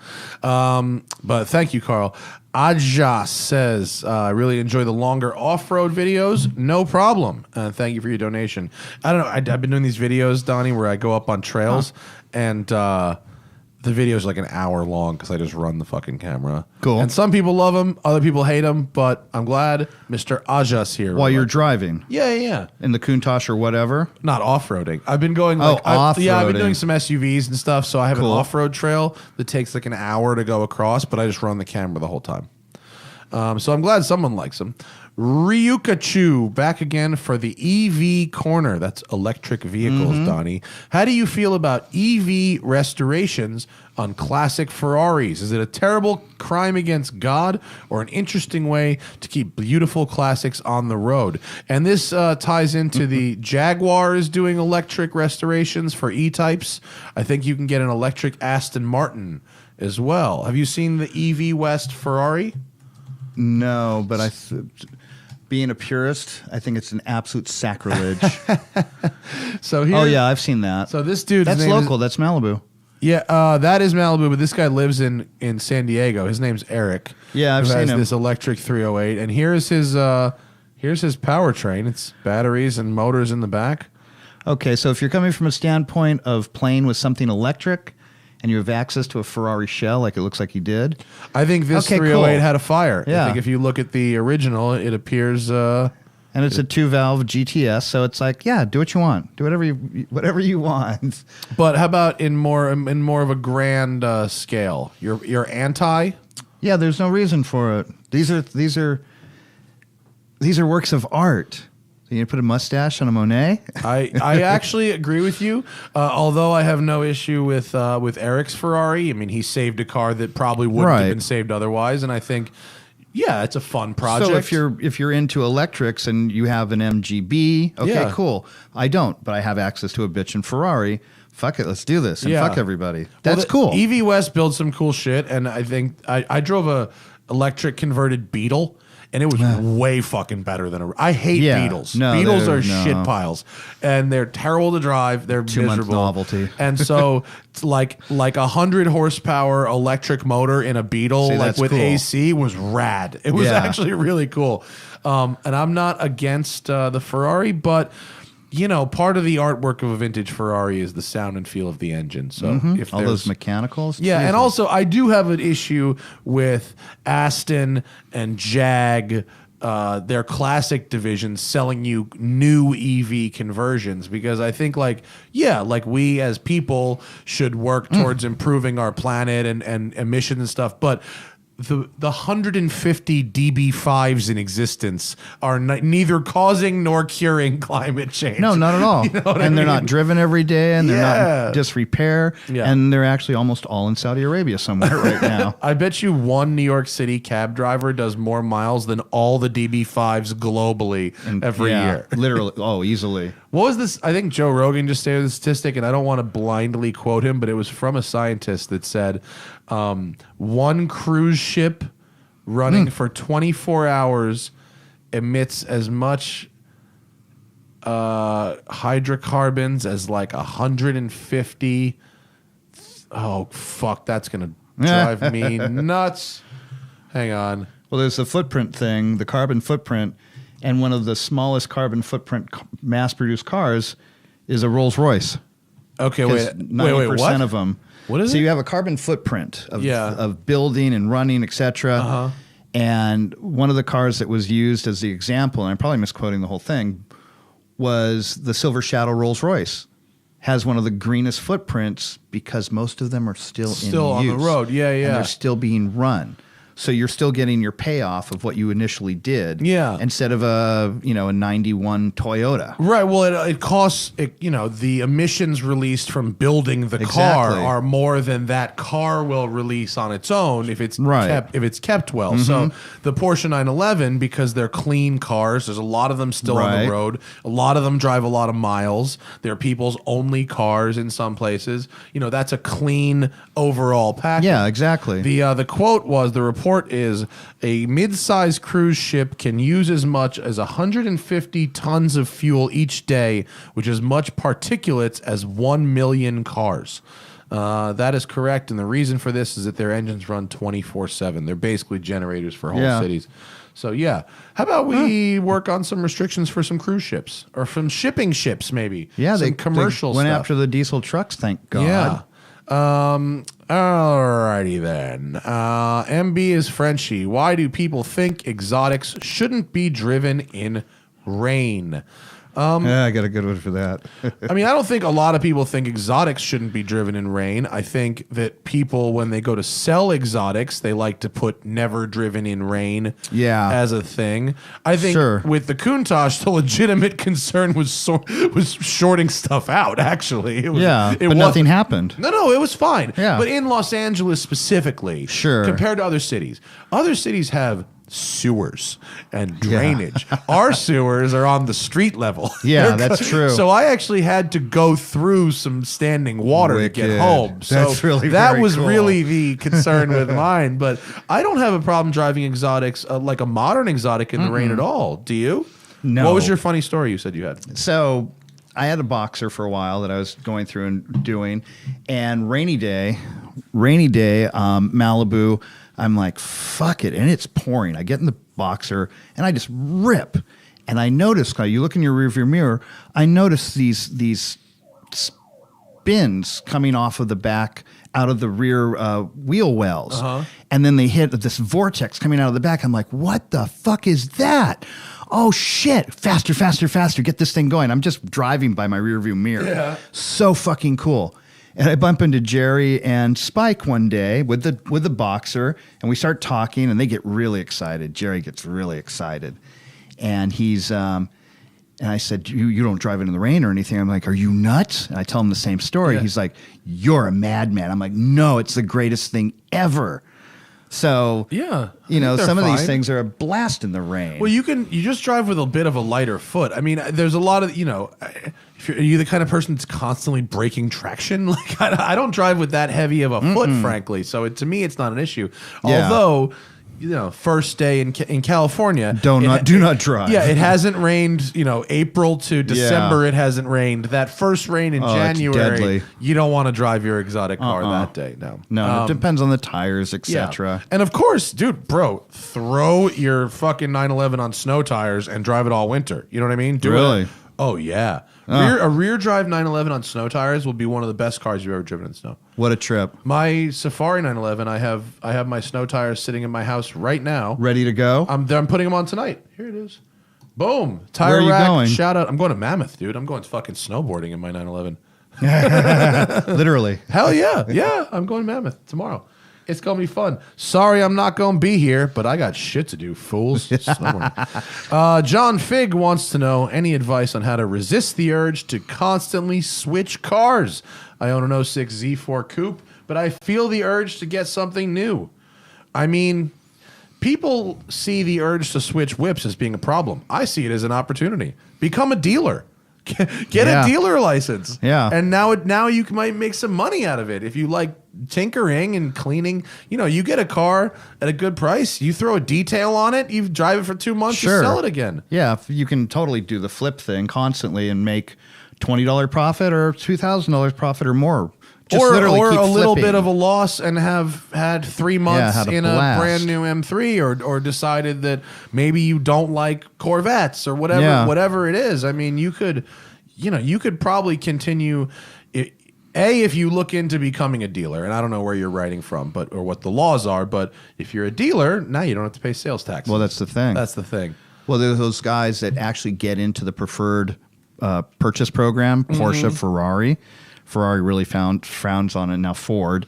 Speaker 1: But thank you, Carl. Aja says, I really enjoy the longer off-road videos. No problem. Thank you for your donation. I don't know. I've been doing these videos, Donnie, where I go up on trails and the video is like an hour long because I just run the fucking camera.
Speaker 2: Cool.
Speaker 1: And some people love them, other people hate them, but I'm glad Mr. Aja's here.
Speaker 2: While you're driving.
Speaker 1: Yeah.
Speaker 2: In the Countach or whatever.
Speaker 1: Not off-roading. I've been going
Speaker 2: off-roading.
Speaker 1: I've been doing some SUVs and stuff, so I have an
Speaker 2: Cool.
Speaker 1: off-road trail that takes like an hour to go across, but I just run the camera the whole time. So I'm glad someone likes them. Ryukachu back again for the EV corner. That's electric vehicles, Donnie. How do you feel about EV restorations on classic Ferraris? Is it a terrible crime against God or an interesting way to keep beautiful classics on the road? And this ties into the Jaguars doing electric restorations for E-types. I think you can get an electric Aston Martin as well. Have you seen the EV West Ferrari?
Speaker 2: No, but being a purist, I think it's an absolute sacrilege.
Speaker 1: So here,
Speaker 2: I've seen that.
Speaker 1: So this dude,
Speaker 2: that's local. That's Malibu.
Speaker 1: Yeah, that is Malibu, but this guy lives in San Diego. His name's Eric.
Speaker 2: Yeah, I've
Speaker 1: who
Speaker 2: seen
Speaker 1: has
Speaker 2: him.
Speaker 1: this electric 308, and here's his powertrain. It's batteries and motors in the back.
Speaker 2: Okay, so if you're coming from a standpoint of playing with something electric, and you have access to a Ferrari shell like it looks like you did.
Speaker 1: I think this 308 had a fire.
Speaker 2: Yeah.
Speaker 1: I think if you look at the original, it appears...
Speaker 2: and it's a 2-valve GTS, so it's like, yeah, do what you want. Do whatever you want.
Speaker 1: But how about in more of a grand scale? You're anti?
Speaker 2: Yeah, there's no reason for it. These are works of art. So you put a mustache on a Monet?
Speaker 1: I actually agree with you. Although I have no issue with Eric's Ferrari. I mean, he saved a car that probably wouldn't have been saved otherwise, and I think, yeah, it's a fun project.
Speaker 2: So if you're into electrics and you have an MGB, okay, cool. I don't, but I have access to a bitchin' Ferrari. Fuck it, let's do this and fuck everybody. That's cool.
Speaker 1: EV West builds some cool shit, and I think I drove a electric converted Beetle.
Speaker 3: and it was way fucking better than I hate Beetles.
Speaker 2: No,
Speaker 3: Beetles are shit piles, and they're terrible to drive. They're miserable.
Speaker 2: Novelty.
Speaker 3: And so it's like 100 horsepower electric motor in a Beetle, with cool. AC was rad. It was actually really cool. And I'm not against the Ferrari, but part of the artwork of a vintage Ferrari is the sound and feel of the engine. So if
Speaker 2: all those mechanicals,
Speaker 3: yeah, and also I do have an issue with Aston and Jag, their classic divisions selling you new EV conversions, because I think we as people should work towards improving our planet and emissions and stuff, but the 150 DB5s in existence are neither causing nor curing climate change.
Speaker 2: No, not at all. And they're not driven every day, and they're not just repair, and they're actually almost all in Saudi Arabia somewhere right now.
Speaker 3: I bet you one New York City cab driver does more miles than all the DB5s globally every year.
Speaker 2: Literally. Oh, easily.
Speaker 3: What was this? I think Joe Rogan just stated the statistic, and I don't want to blindly quote him, but it was from a scientist that said one cruise ship running for 24 hours emits as much hydrocarbons as 150. Oh, fuck. That's going to drive me nuts. Hang on.
Speaker 2: Well, there's the footprint thing, the carbon footprint. And one of the smallest carbon footprint mass-produced cars is a Rolls Royce.
Speaker 3: Okay, wait.
Speaker 2: 90%
Speaker 3: What?
Speaker 2: of them.
Speaker 3: What is it?
Speaker 2: So you have a carbon footprint of building and running, etc. And one of the cars that was used as the example, and I'm probably misquoting the whole thing, was the Silver Shadow Rolls Royce. Has one of the greenest footprints because most of them are still in
Speaker 3: on
Speaker 2: use.
Speaker 3: The road. Yeah.
Speaker 2: And they're still being run. So you're still getting your payoff of what you initially did, instead of a 91 Toyota.
Speaker 3: Right. Well, it costs the emissions released from building the car are more than that car will release on its own if it's kept well. So the Porsche 911, because they're clean cars, there's a lot of them still on the road. A lot of them drive a lot of miles. They're people's only cars in some places. That's a clean overall package.
Speaker 2: Yeah, exactly.
Speaker 3: The quote was, the report is a mid-sized cruise ship can use as much as 150 tons of fuel each day, which is much particulates as 1 million cars. That is correct, and the reason for this is that their engines run 24/7. They're basically generators for whole cities. So how about we work on some restrictions for some cruise ships or some shipping ships, maybe?
Speaker 2: Yeah,
Speaker 3: some commercial
Speaker 2: they went
Speaker 3: stuff.
Speaker 2: after the diesel trucks. Thank God.
Speaker 3: Yeah. Alrighty then. MB is Frenchy. Why do people think exotics shouldn't be driven in rain?
Speaker 2: I got a good one for that.
Speaker 3: I mean, I don't think a lot of people think exotics shouldn't be driven in rain. I think that people, when they go to sell exotics, they like to put never driven in rain as a thing. I think with the Countach, the legitimate concern was shorting stuff out, actually. It was,
Speaker 2: but nothing happened.
Speaker 3: No, it was fine.
Speaker 2: Yeah.
Speaker 3: But in Los Angeles specifically, compared to other cities have sewers and drainage. Our sewers are on the street level.
Speaker 2: Yeah, that's true.
Speaker 3: So I actually had to go through some standing water to get home. So
Speaker 2: that's really
Speaker 3: that
Speaker 2: very
Speaker 3: was
Speaker 2: cool.
Speaker 3: really the concern with mine. But I don't have a problem driving exotics, like a modern exotic, in the rain at all. Do you?
Speaker 2: No.
Speaker 3: What was your funny story you said you had?
Speaker 2: So I had a Boxer for a while that I was going through and doing, and rainy day, Malibu. I'm like, fuck it. And it's pouring. I get in the Boxer and I just rip. And I notice, you look in your rearview mirror, I notice these spins coming off of the back, out of the rear wheel wells. And then they hit this vortex coming out of the back. I'm like, what the fuck is that? Oh, shit. Faster, faster, faster. Get this thing going. I'm just driving by my rearview mirror.
Speaker 3: Yeah.
Speaker 2: So fucking cool. And I bump into Jerry and Spike one day with the Boxer, and we start talking, and they get really excited. Jerry gets really excited, and he's and I said, "You don't drive it in the rain or anything." I'm like, "Are you nuts?" And I tell him the same story. He's like, "You're a madman." I'm like, "No, it's the greatest thing ever." So some of these things are a blast in the rain.
Speaker 3: Well, you just drive with a bit of a lighter foot. I mean, there's a lot of are you the kind of person that's constantly breaking traction? Like I don't drive with that heavy of a foot, frankly. So to me, it's not an issue. Although first day in California.
Speaker 2: Do not drive.
Speaker 3: Yeah, it hasn't rained, April to December. It hasn't rained. That first rain in
Speaker 2: it's
Speaker 3: January,
Speaker 2: deadly.
Speaker 3: you don't want to drive your exotic car that day.
Speaker 2: No, it depends on the tires, etc.
Speaker 3: And of course, dude, bro, throw your fucking 911 on snow tires and drive it all winter. You know what I mean?
Speaker 2: Really?
Speaker 3: Oh, yeah. A rear drive 911 on snow tires will be one of the best cars you've ever driven in snow.
Speaker 2: What a trip.
Speaker 3: My Safari 911, I have my snow tires sitting in my house right now.
Speaker 2: Ready to go?
Speaker 3: I'm putting them on tonight. Here it is. Boom. Tire
Speaker 2: Where are you
Speaker 3: rack.
Speaker 2: going?
Speaker 3: Shout out. I'm going to Mammoth, dude. I'm going fucking snowboarding in my 911.
Speaker 2: Literally.
Speaker 3: Hell yeah. Yeah, I'm going to Mammoth tomorrow. It's going to be fun. Sorry I'm not going to be here, but I got shit to do, fools. John Fig wants to know any advice on how to resist the urge to constantly switch cars. I own an 06 Z4 Coupe, but I feel the urge to get something new. I mean, people see the urge to switch whips as being a problem. I see it as an opportunity. Become a dealer. Get a dealer license.
Speaker 2: Yeah.
Speaker 3: And now you might make some money out of it. If you like tinkering and cleaning, you get a car at a good price, you throw a detail on it, you drive it for 2 months, you sell it again.
Speaker 2: Yeah, you can totally do the flip thing constantly and make $20 profit or $2,000 profit or more. Just
Speaker 3: or
Speaker 2: literally keep
Speaker 3: a little
Speaker 2: flipping.
Speaker 3: bit of a loss and have had 3 months in a
Speaker 2: blast.
Speaker 3: brand new M3 or decided that maybe you don't like Corvettes or whatever it is. I mean, you could probably continue if you look into becoming a dealer, and I don't know where you're writing from or what the laws are, but if you're a dealer, now you don't have to pay sales tax.
Speaker 2: Well, that's the thing.
Speaker 3: That's the thing.
Speaker 2: Well, there's those guys that actually get into the preferred purchase program, Porsche, Ferrari. Ferrari really frowns on it. Now Ford,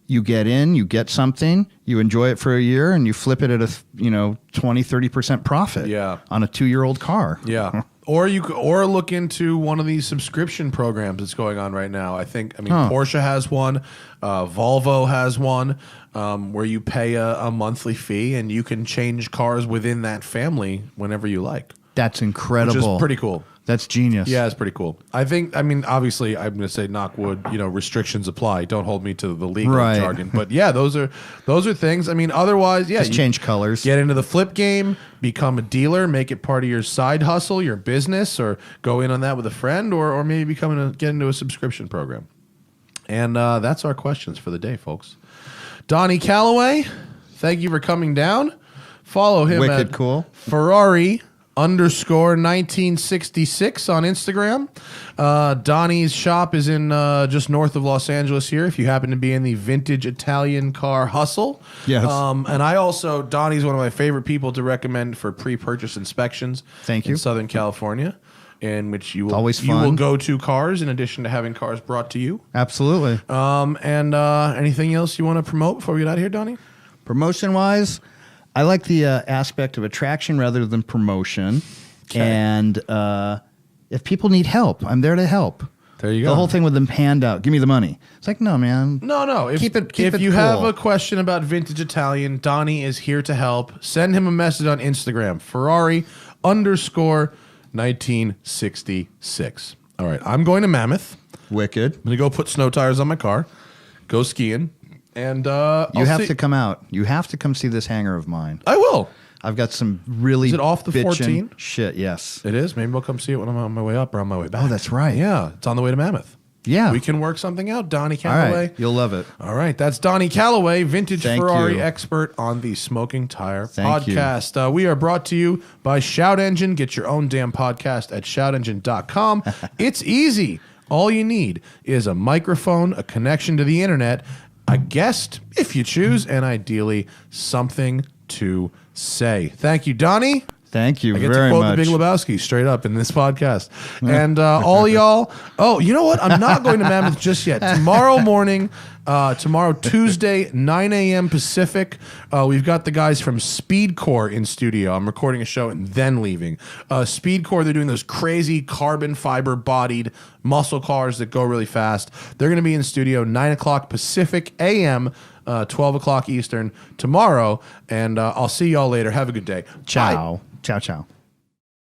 Speaker 2: you get in, you get something, you enjoy it for a year, and you flip it at a 20-30% profit on a 2-year-old car.
Speaker 3: Yeah. Or look into one of these subscription programs that's going on right now. Porsche has one, Volvo has one, where you pay a monthly fee and you can change cars within that family whenever you like.
Speaker 2: That's incredible.
Speaker 3: Which is pretty cool.
Speaker 2: That's genius.
Speaker 3: Yeah, it's pretty cool. Obviously, I'm going to say knock wood, restrictions apply. Don't hold me to the legal jargon. But yeah, those are things. Otherwise, yeah.
Speaker 2: Just change colors.
Speaker 3: Get into the flip game, become a dealer, make it part of your side hustle, your business, or go in on that with a friend, or maybe get into a subscription program. And that's our questions for the day, folks. Donnie Callaway, thank you for coming down. Follow him
Speaker 2: Wicked
Speaker 3: at
Speaker 2: cool.
Speaker 3: Ferrari _1966 on Instagram. Donnie's shop is in just north of Los Angeles here if you happen to be in the vintage Italian car hustle.
Speaker 2: Yes.
Speaker 3: And Donnie's one of my favorite people to recommend for pre-purchase inspections.
Speaker 2: Thank you.
Speaker 3: In Southern California, in which you
Speaker 2: always
Speaker 3: will
Speaker 2: fun.
Speaker 3: go to cars in addition to having cars brought to you.
Speaker 2: Absolutely.
Speaker 3: And anything else you want to promote before we get out of here, Donnie?
Speaker 2: Promotion-wise, I like the aspect of attraction rather than promotion. Okay. And if people need help, I'm there to help.
Speaker 3: There you go.
Speaker 2: The whole thing with them handout, give me the money. It's like, no, man.
Speaker 3: No. If you
Speaker 2: cool.
Speaker 3: have a question about vintage Italian, Donnie is here to help. Send him a message on Instagram, Ferrari _1966. All right, I'm going to Mammoth.
Speaker 2: Wicked.
Speaker 3: I'm going to go put snow tires on my car, go skiing. And
Speaker 2: you have to come out. You have to come see this hangar of mine.
Speaker 3: I will.
Speaker 2: I've got some really.
Speaker 3: Is it off the 14?
Speaker 2: Shit, yes.
Speaker 3: It is. Maybe we'll come see it when I'm on my way up or on my way back.
Speaker 2: Oh, that's right.
Speaker 3: Yeah, it's on the way to Mammoth.
Speaker 2: Yeah.
Speaker 3: We can work something out, Donnie Callaway.
Speaker 2: All right, you'll love it.
Speaker 3: All right, that's Donnie Callaway, vintage
Speaker 2: Thank
Speaker 3: Ferrari
Speaker 2: you.
Speaker 3: expert on the Smoking Tire
Speaker 2: Thank
Speaker 3: podcast. We are brought to you by Shout Engine. Get your own damn podcast at shoutengine.com. It's easy. All you need is a microphone, a connection to the internet, a guest, if you choose, and ideally something to say. Thank you, Donnie.
Speaker 2: Thank you very much.
Speaker 3: I get to quote the Big Lebowski straight up in this podcast. And all y'all, you know what? I'm not going to Mammoth just yet. Tomorrow morning, Tuesday, 9 a.m. Pacific, we've got the guys from Speedcore in studio. I'm recording a show and then leaving. Speedcore, they're doing those crazy carbon fiber bodied muscle cars that go really fast. They're going to be in studio 9 o'clock Pacific a.m., 12 o'clock Eastern tomorrow. And I'll see y'all later. Have a good day.
Speaker 2: Ciao.
Speaker 3: Bye.
Speaker 2: Ciao, ciao.